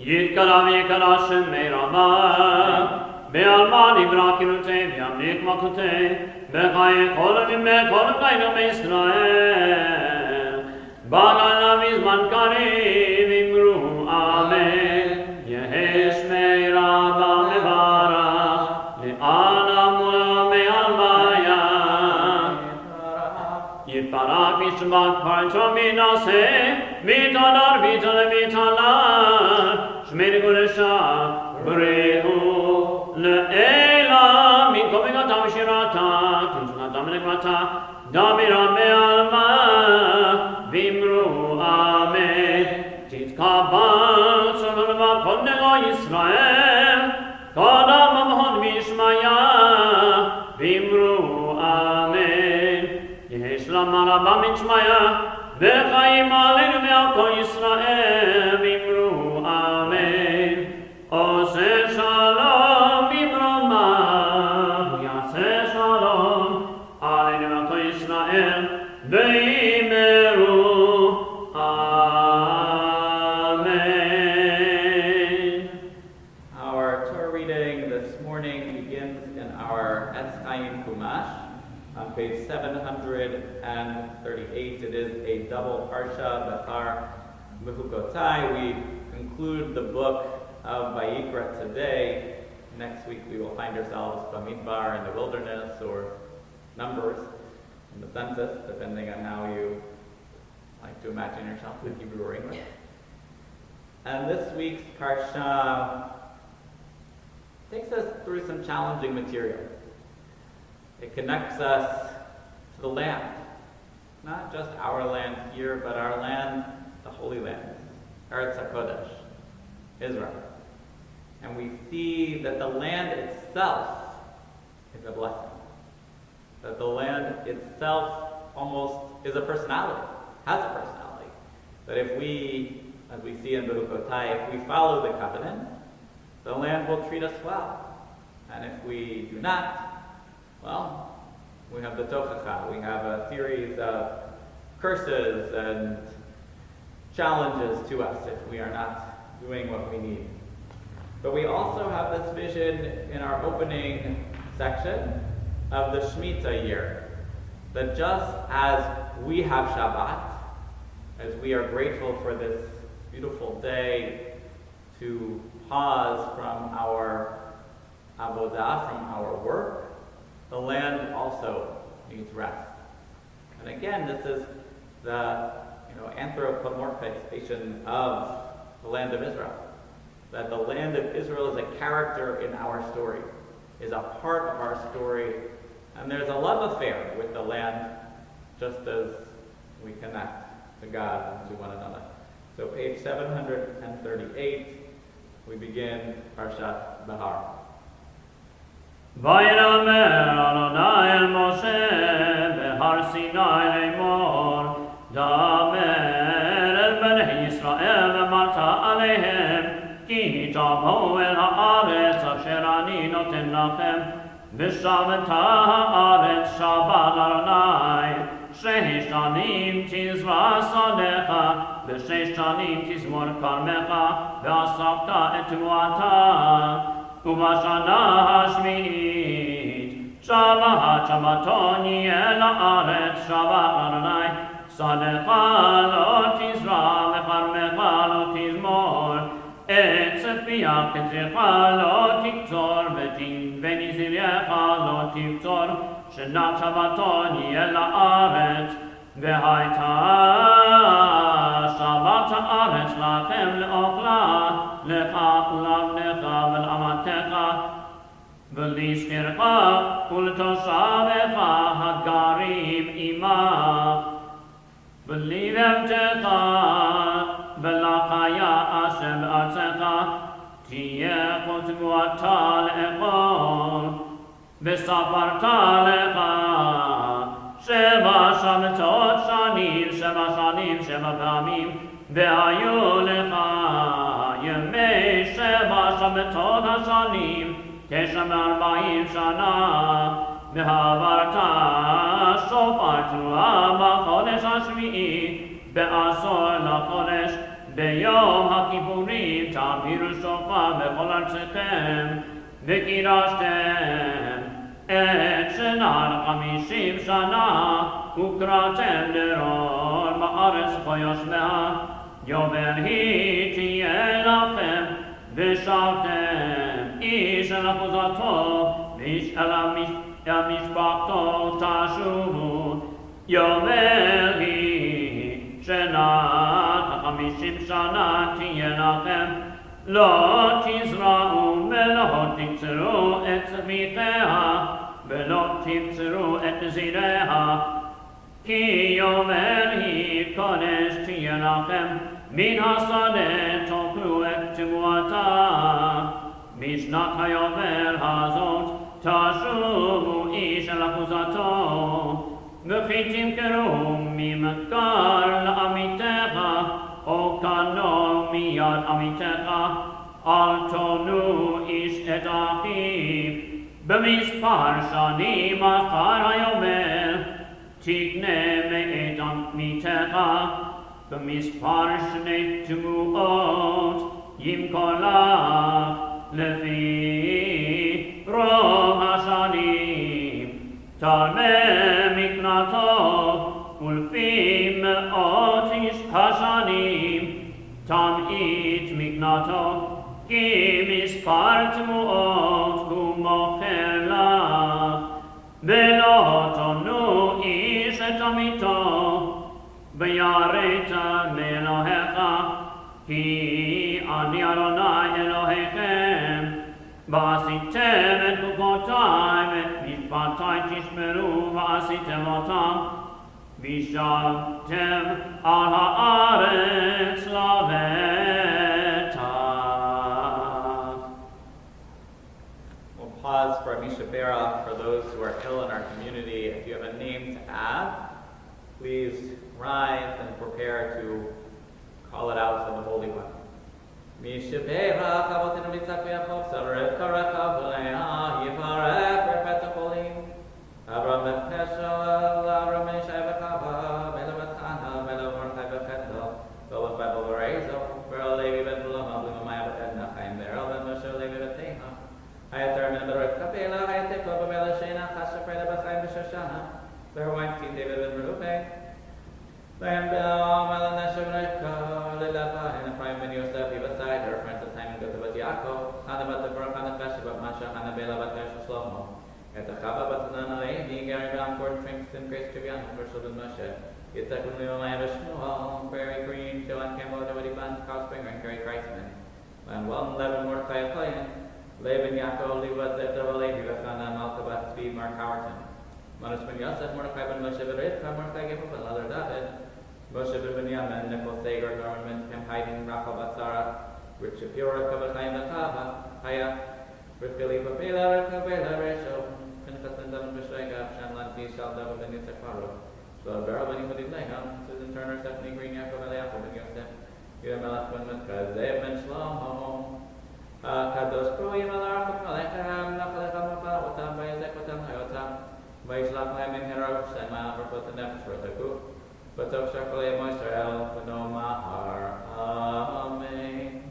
יתקרב יקרא שמי רבה, בעלמא נברא כנותי, וימליך מלכותי, בחיי כל ימי כל חיינו בישראל. בגלל מזמן קריב אמרו אמן, יהי שמי רבה מברך, לאן אמונה מעלמיה. יתברך משבת פרצו מנשא, מתהדר ויתעלה ויתעלה, שמי קודשה בריאו לאלה, מכל מגעתם ושירתה, תמצונתם ונקמתה, דמירה מעלמה, ואמרו אמן. תתקבל סבבה כל נגו ישראל, קדם המהוד וישמיה, ואמרו אמן. יש למה רבה מצ'מיה, וחיים עלינו מעל כל ישראל, ואמרו אמן. עושה שלום במרומה, יעשה שלום עלינו מעל כל ישראל, ואמרו amen. Our Torah reading this morning begins in our Etz Chaim Chumash on page 738. It is a double parsha, Bechar Mehukotai. We conclude the book of Vayikra today. Next week we will find ourselves Bamidbar in the wilderness, or Numbers in the census, depending on how you like to imagine yourself with Hebrew or English. And this week's parsha takes us through some challenging material. It connects us to the land, not just our land here, but our land, the Holy Land, Eretz HaKodesh, Israel. And we see that the land itself is a blessing. That the land itself almost is a personality, has a personality. That if we, as we see in Berukotai, if we follow the covenant, the land will treat us well. And if we do not, well, we have the Tochacha. We have a series of curses and challenges to us if we are not doing what we need. But we also have this vision in our opening section of the Shemitah year, that just as we have Shabbat, as we are grateful for this beautiful day to pause from our avodah, from our work, the land also needs rest. And again, this is the anthropomorphization of the land of Israel. That the land of Israel is a character in our story, is a part of our story, and there's a love affair with the land, just as we connect to God and to one another. So page 738, we begin Parshat Behar. ויאמר אדוני אל משה בהר סיני לאמור, דבר אל בני ישראל ואמרת עליהם, כי תבואו אל הארץ אשר אני נותן לכם, ושבת הארץ שבת לאדוני, 6 שנים תזרע שדך, ו6 שנים תזמור כרמך, ואספת את תבואתה, ובשנה השביעית שבת שבתון יהיה לארץ שבת לאדוני, שדך לא תזרע וכרמך לא תזמור, את צפיח קצרך לא תקצור, ונזירך לא תקצור, שנת שבתון יהיה לארץ, והייתה שבת הארץ לכם לאוכלה, לך ולבנך ולאמתך, ולזכרך ולתושבך הגרים עמך, ולבבתך ולחיה אשר בארצך, תהיה כל תבואתה לאכול, וספרת לך 7 שבתות שנים, 7 שנים, 7 פעמים, והיו לך ימי 7 שבתות השנים, 940 שנה, ועברת שופר תרועה בחודש השביעי, בעשור לחודש, ביום הכיפורים תעבירו שופר בכל ארצכם וקידשתם את שנת 50 שנה וקראתם לרון בארץ כה יושביה יובל היא תהיה לכם ושבתם איש אל אחוזתו ואיש אל משפחתו תשובו יובל היא שנת 50 שנה תהיה לכם לא תזרעו ולא תקצרו את צמיחיה ולא תבצרו את זרעיה כי יובל היא קודש תהיה לכם מן השדה תאכלו את תבואתה בשנת היובל הזאת תשובו איש אל אחוזתו וכי תמכרו ממכר לעמיתך או קנו מיד עמיתך אל תונו איש את אחיו במספר שנים אחר היובל תקנה מאת עמיתך במספר שני תבואות ימכור לך לפי רוב השנים תרמה מקנתו ולפי מאות השנים תמעיט מקנתו כי מספר תבואות הוא מוכר לך ולא תונו איש את עמיתו ויראת מאלוהיך כי אני אדוני אלוהיכם ועשיתם את חוקותי ואת משפטי תשמרו ועשיתם אותם ושבתם על הארץ לבטח. We'll pause for Misha Berach for those who are ill in our community. If you have a name to add, please rise and prepare to call it out to the Holy One. Misha Berach, Avotenu Yitzchak Yaakov, Saref Karecha V'leah, Yivarech Repeta Cholim, Avram Echesha, Avram Meshai V'chava, Mela V'chana, Mela Mordechai V'chetel, V'olach Bebel V'reizo, V'erol Levi Ben V'lama, V'limamaya V'edna, Chaim V'erol Ben Moshe Levi V'teha, Hayater Min B'rot Kapela, Hayateko V'mela Shena, Chasha Freda B'chaim V'shoshana, V'erwaim King David Ben Reuben, Lamb Bel, Mela Neshem Reika, Lilapa, and Ephraim Ben Yosef, Yivasai, her friends of time and Gotabat Yaakov, Chana Bat Baruch, Chana Chesha Bat Masha, Chana Bela Bat Kesha Shlomo, Et Achava Bat Tanan Alevi, Gary Bam Ford, Trinkston, Grace Trivian, Herschel Ben Moshe, Yitzhak Ben Leolam Shmuel, Barry Green, Joanne Campbell, Nobody Buns, Carl Springer, and Gary Kreisman, Len Welton, Levin, Mordechai Akoyan, Laban Yaakov, Levi Zeta Levi, Vachana, Malka Bat Tzvi, Mark Howerton, Manus Ben Yosef, Mordechai Ben Moshe Ben Rivka, Mordechai Gimel Ben Leather David, Moshe Ben Binyamin, Nicole Sager, Norman Mintzkim, Haydn, Rachel Batzara, Rich Shapiro, Rivka B'chaim B'chava, Haya, Rivka Lipa Bela, Rivka Bela, Rachel, Pinchas Ben David B'Shvega, Shan Lanti, Shal David Ben Yitzhak Paro, Shlomo Barrow Ben Yehudi Leha, Susan Turner, Stephanie Green, Yaakov Eliakim Ben Yosef, Yehuda Melech Ben Mitzka, Zev Ben Shlomo, Kadosh Kro Yimalach Alechem, Nachalechem Mapal, Bayezek Otam Hayotam, Bayishlach Lahem in Hero, Shem Ma'al Verpot and Nefesh Vertakuf, Batov Shakolei Moshael, V'no Mahar, Amen.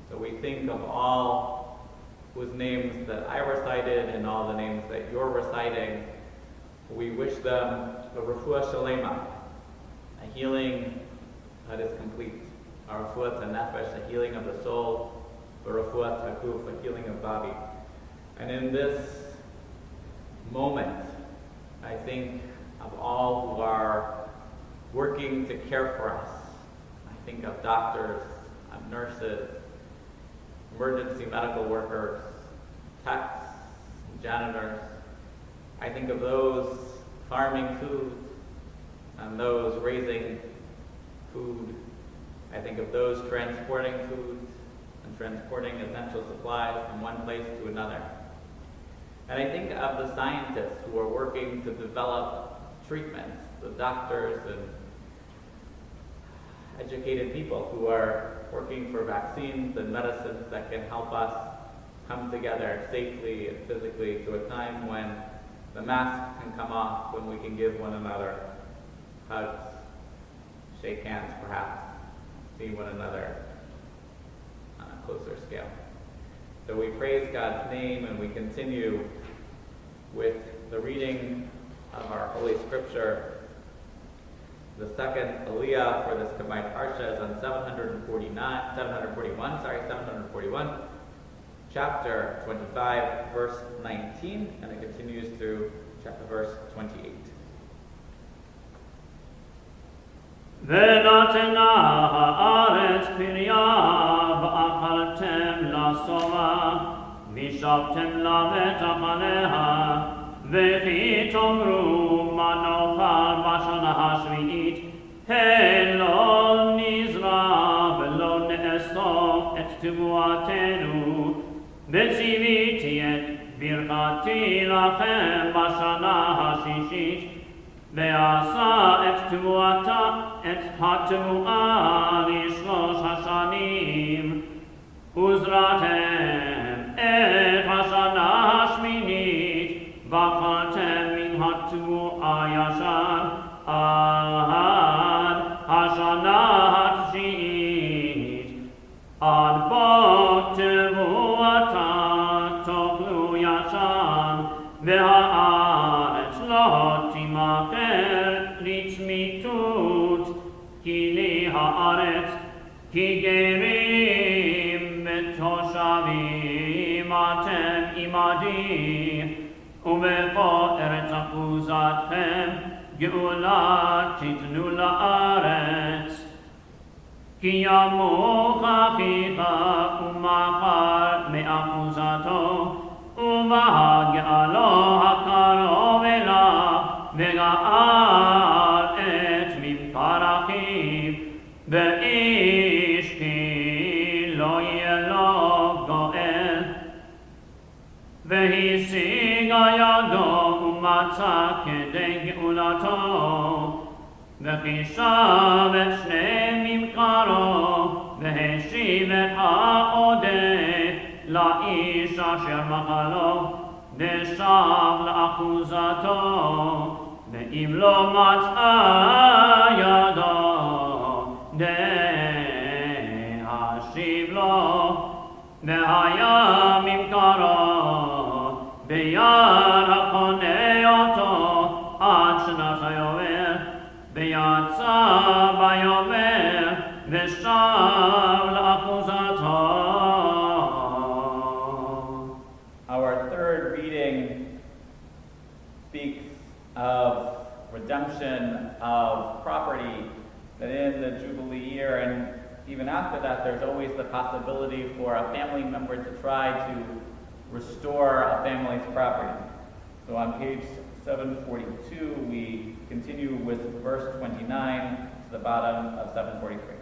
So we think of all whose names that I recited and all the names that you're reciting. We wish them a refuah shalema, a healing that is complete. A refuah nefesh, a healing of the soul. A refuah takuf, a healing of body. And in this moment, I think of all who are working to care for us. I think of doctors, of nurses, emergency medical workers, techs, janitors. I think of those farming food and those raising food. I think of those transporting food and transporting essential supplies from one place to another. And I think of the scientists who are working to develop treatments, the doctors and educated people who are working for vaccines and medicines that can help us come together safely and physically to a time when the mask can come off, when we can give one another hugs, shake hands perhaps, see one another on a closer scale. So we praise God's name, and we continue with the reading of our Holy Scripture. The second Aliyah for this combined Parsha is on 741, chapter 25, verse 19, and it continues through chapter verse 28. ונתנה הארץ פריה ואכלתם לשובע וישבתם לבטח עליה וכי תאמרו מה נאכל בשנה השביעית הן לא נזרע ולא נאסוף את תבואתנו וציוויתי את ברכתי לכם בשנה השישית ועשה את התבואה לשלוש השנים וזרעתם את השנה השמינית ואכלתם מן התבואה ישר עד השנה התשיעית עד בוא תבואתה תאכלו ישר והארץ לא תימכר לצמיתות כי לי הארץ כי גרים ותושבים אתם עמדי ובכל ארץ אחוזתכם גאולה תיתנו לארץ כי ימוך אחיך ומחר מאחוזתו ובהגעלו הקרוב אליו וגאל את ממכר אחיו ואיש כי לא יהיה לו גואל והשיגה ידו ומצא כדי גאולתו וחישב את שני ממכרו והשיב את העודף לאיש אשר מחלו ושב לאחוזתו ואם לא מצאה ידו להשיב לו והיה ממכרו ביד הקונה אותו עד שנת היובל ויצא ביובל ושב לאחוזתו. Our third reading speaks of redemption of property, that in the Jubilee year and even after that there's always the possibility for a family member to try to restore a family's property. So on page 742 we continue with verse 29 to the bottom of 743.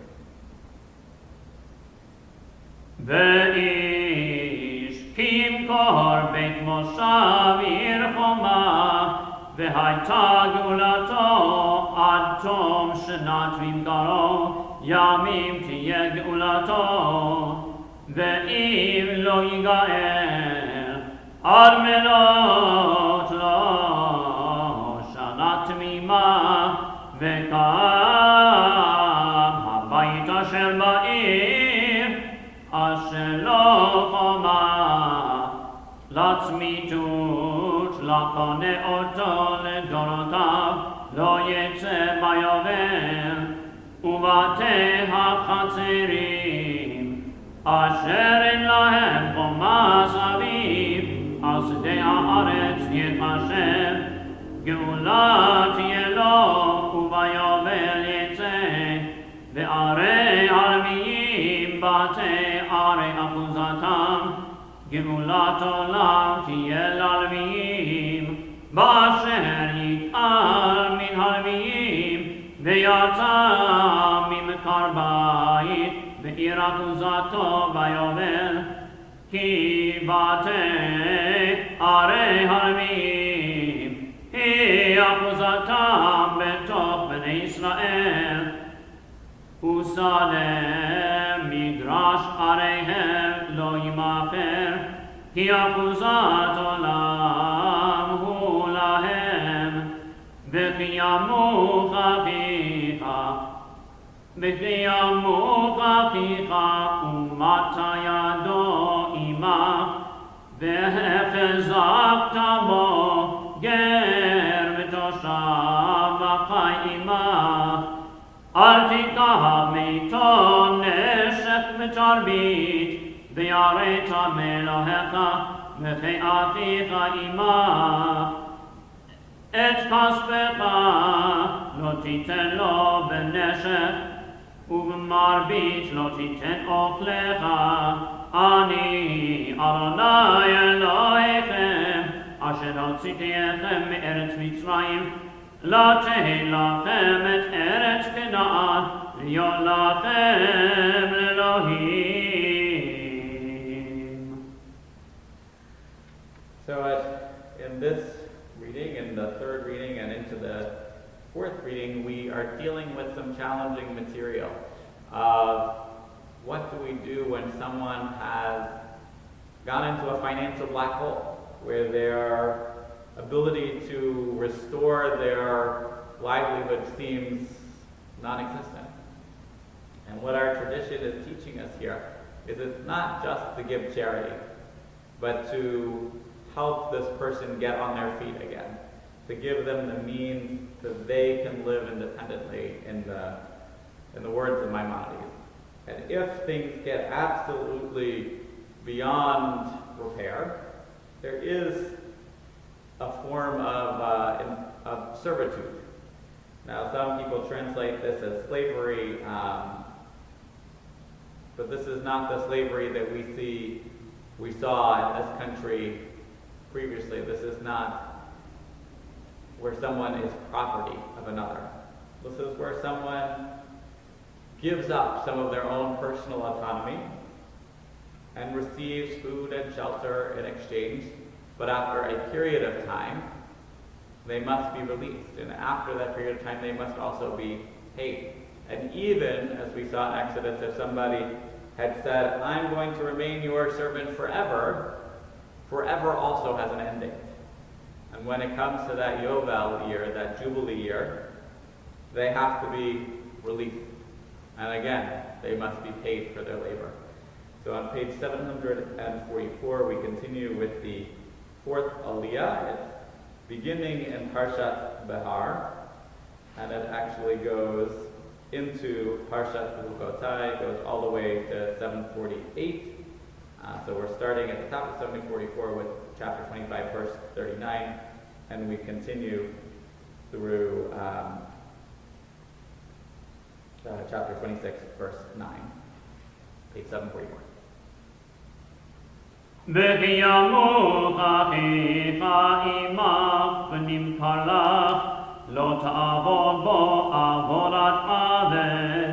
כי ימכור בית מושב עיר חומה והייתה גאולתו עד תום שנת ממכרו ימים תהיה גאולתו ואם לא יגאל ארמנות לו שנה תמימה וקם הבית אשר בעיר אשר לא חומה לצמיתות לקונה אותו לדורותיו לא יצא ביובל ובתי החצרים אשר אין להם חומה סביב על שדה הארץ יתחשב גאולה תהיה לו וביובל יצא וערי ערביים בתי ערי אחוזתם גאולת עולם תהיה ללוויים באשר יתעל מן הלוויים ויצא ממכר בית בעיר אחוזתו ביובל כי בתי ערי הלוויים היא אחוזתם בתוך בני ישראל ושדה מדרש עריהם לא ימכר כי אחוזת עולם הוא להם וכי ימוך אחיך וקיימות אחיך ומטה ידו עמך והחזקת בו גר ותושב וחי עמך אל תיקח מאיתו נשק ותרבית ויראת מאלוהיך וכי אחיך עמך את כספך לא תיתן לו בנשק ובמרבית לא תיתן אוכלך אני אדוני אלוהיכם אשר הוצאתיכם מארץ מצרים לתת לכם את ארץ כנען להיות לכם לאלוהים. So in this reading, in the third reading and into the fourth reading, we are dealing with some challenging material of what do we do when someone has gone into a financial black hole where their ability to restore their livelihood seems non-existent. And what our tradition is teaching us here is it's not just to give charity, but to help this person get on their feet again, to give them the means that they can live independently in the words of Maimonides. And if things get absolutely beyond repair, there is a form of servitude. Now, some people translate this as slavery, but this is not the slavery that we saw in this country previously. This is not where someone is property of another. This is where someone gives up some of their own personal autonomy and receives food and shelter in exchange, but after a period of time, they must be released. And after that period of time, they must also be paid. And even, as we saw in Exodus, if somebody had said, I'm going to remain your servant forever, forever also has an end date. And when it comes to that Yovel year, that Jubilee year, they have to be released. And again, they must be paid for their labor. So on page 744, we continue with the fourth Aliyah. It's beginning in Parshat Behar, and it actually goes into Parshat Bechukotai, goes all the way to 748. So we're starting at the top of 744 with chapter 25, verse 39, and we continue through chapter 26, verse 9, page 744. וקיימות אחיך עמך ונמכר לך לא תעבוד בו עבודת עבד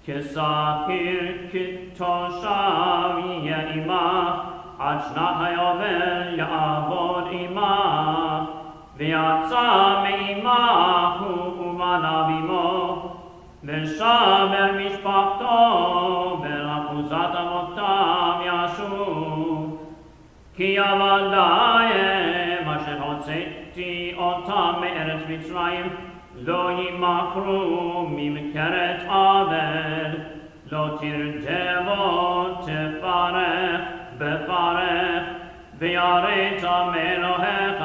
כשכיר כתושב יהיה עמך עד שנת היובל יעבוד עמך ויצא מעמך ובנה במו ושבר משפחתו ולאחוזת אבותיו ישוב כי עבדיהם אשר הוצאתי אותם מארץ מצרים לא ימכרו ממכרת עבד לא תרדבו תפרך בפרך ויראת מאלוהיך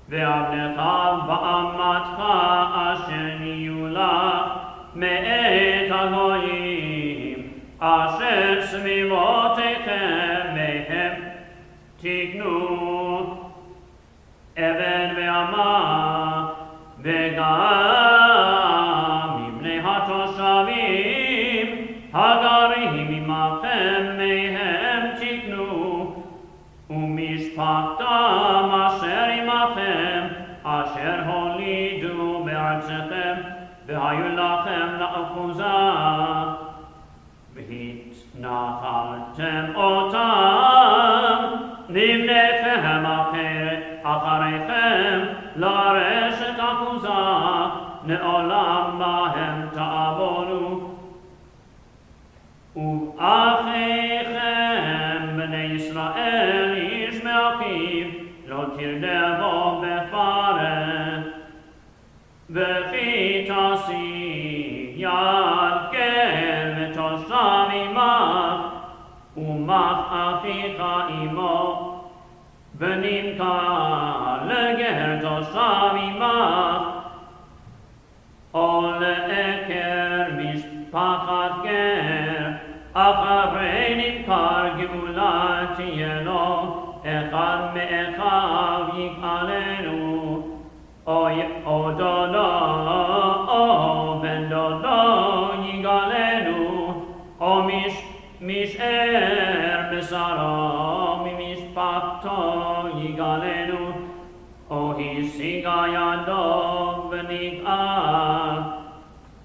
ועבדך ואמתך אשר נהיו לך מאת הגויים אשר סביבותיכם מהם תקנו עבד ועמה וגם מבני התושבים הגרים עמכם מהם תקנו ומשפחתם אשר עמכם אשר הולידו בארצכם והיו לכם לאחוזה והתנחלתם אותם לבניכם אחריכם לרשת אחוזה לעולם בהם תעבורו ואחיכם בני ישראל איש מאחיו לא תרדבו בפרך וכי תעשי עמך, ומך אחיך עמו, ונמכר לגר תושב עמך, או לעקר משפחת גר, אחרי נמכר גאולה תהיה לו, אחד מאחיו יגאלנו, או דודו, או בן דודו יגאלנו, או משאר בשרו ממשפחתו יגאלנו, או השיגה ידו ונגאל,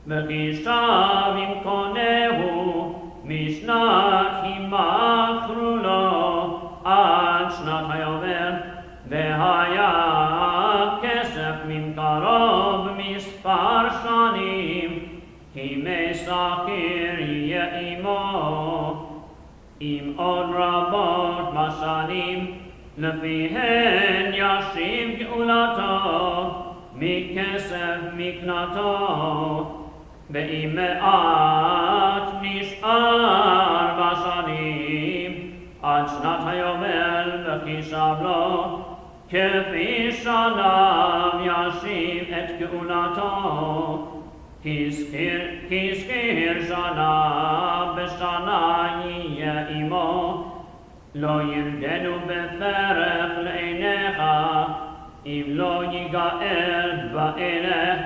וכי שב עם קונהו משנת הימכרו לו עד שנת היובל, והיה כסף ממכרו במספר שנים, ימי שכיר יהיה עמו, עם עוד רבות בשנים, לפיהן ישיב גאולתו מכסף מקנתו, ואם מעט נשאר בשנים, עד שנת היובל וכי שב לו, כפי שניו ישיב את גאולתו, כזכיר שנה בשנה יהיה עמו, לא ירדנו בפרך לעיניך, אם לא יגאל באלה,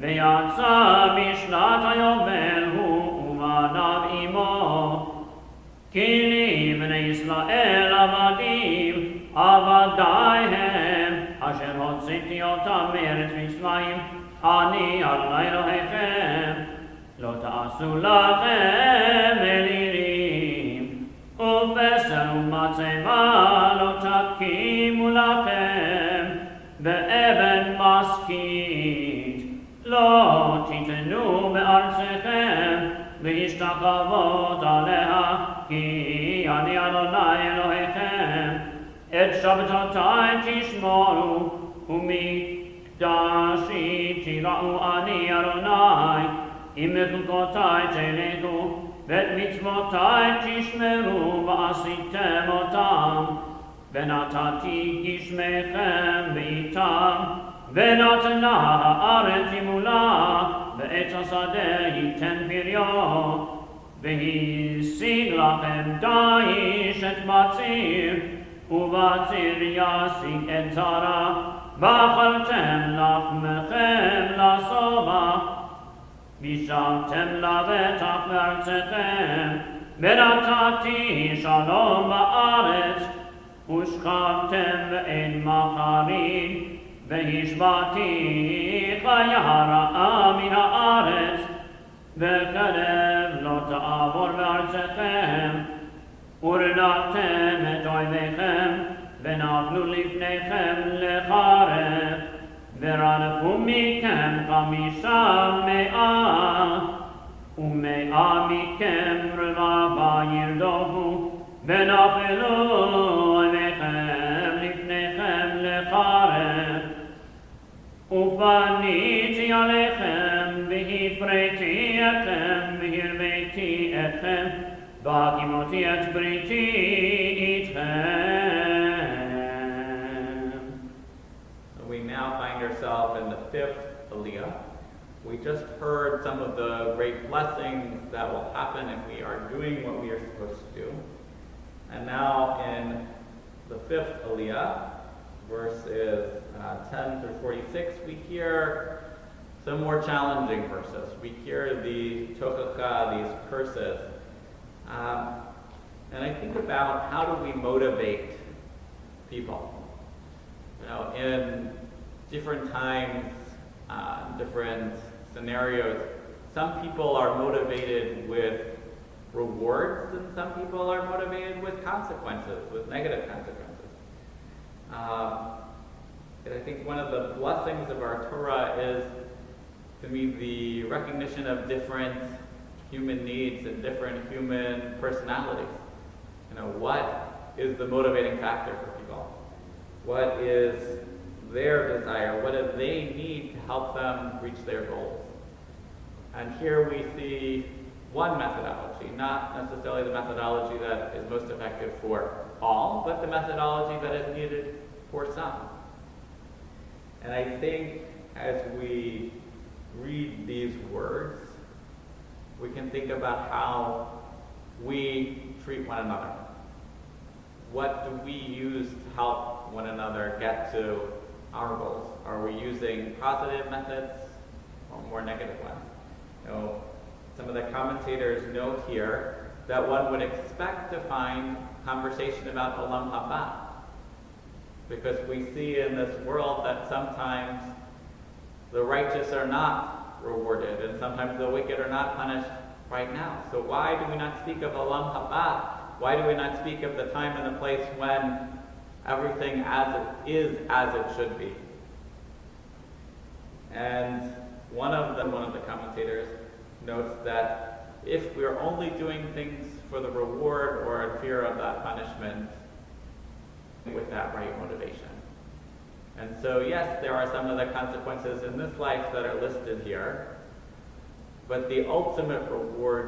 ויצא משנת היובל הוא ובניו עמו. כי לי בני ישראל עבדים, עבדי הם, אשר הוצאתי אותם מארץ מצרים, אני אדוני אלוהיכם. לא תעשו לכם אלילים, ובשר ומצבה לא תקימו לכם, ואבן משכית לא תיתנו בארצכם, להשתחוות עליה, כי אני אדוני אלוהיכם. את שבתותי תשמורו, ומקדשי תיראו אני אדוני, אם מחוקותי תלכו, ואת מצוותי תשמרו ועשיתם אותם, ונתתי גשמיכם בעיתם, ונתנה הארץ ימולה, ואת השדה ייתן פריו, והשיג לכם דיש את בציר, ובציר ישיג את זרע, ואכלתם לחמכם לשובע, וישבתם לבטח בארצכם, ונתתי שלום בארץ, ושכבתם ואין מחריד, והשבעתי חיה רעה מן הארץ, וכלב לא תעבור בארצכם, ורדפתם את אויביכם, ונפלו לפניכם לחרב, ורדפו מכם 500, ו100 מכם רבבה ירדפו, ונפלו אויביכם לפניכם לחרב. ופניתי עליכם, והפריתי אתכם, והרביתי אתכם, והקימותי את בריתי איתכם. So we now find ourselves in the 5th Aliyah. We just heard some of the great blessings that will happen if we are doing what we are supposed to do. And now in the 5th Aliyah, verses 10 through 46, we hear some more challenging verses. We hear the tochacha, these curses. And I think about how do we motivate people? You know, in different times, different scenarios, some people are motivated with rewards, and some people are motivated with consequences, with negative consequences. And I think one of the blessings of our Torah is, to me, the recognition of different human needs and different human personalities. You know, what is the motivating factor for people? What is their desire? What do they need to help them reach their goals? And here we see one methodology, not necessarily the methodology that is most effective for all, but the methodology that is needed for some. And I think as we read these words, we can think about how we treat one another. What do we use to help one another get to our goals? Are we using positive methods or more negative ones? You know, some of the commentators note here that one would expect to find conversation about olam haba, because we see in this world that sometimes the righteous are not rewarded and sometimes the wicked are not punished right now. So why do we not speak of olam haba? Why do we not speak of the time and the place when everything as it should be? And one of the commentators notes that if we're only doing things for the reward or in fear of that punishment, with that right motivation. And so yes, there are some of the consequences in this life that are listed here, but the ultimate reward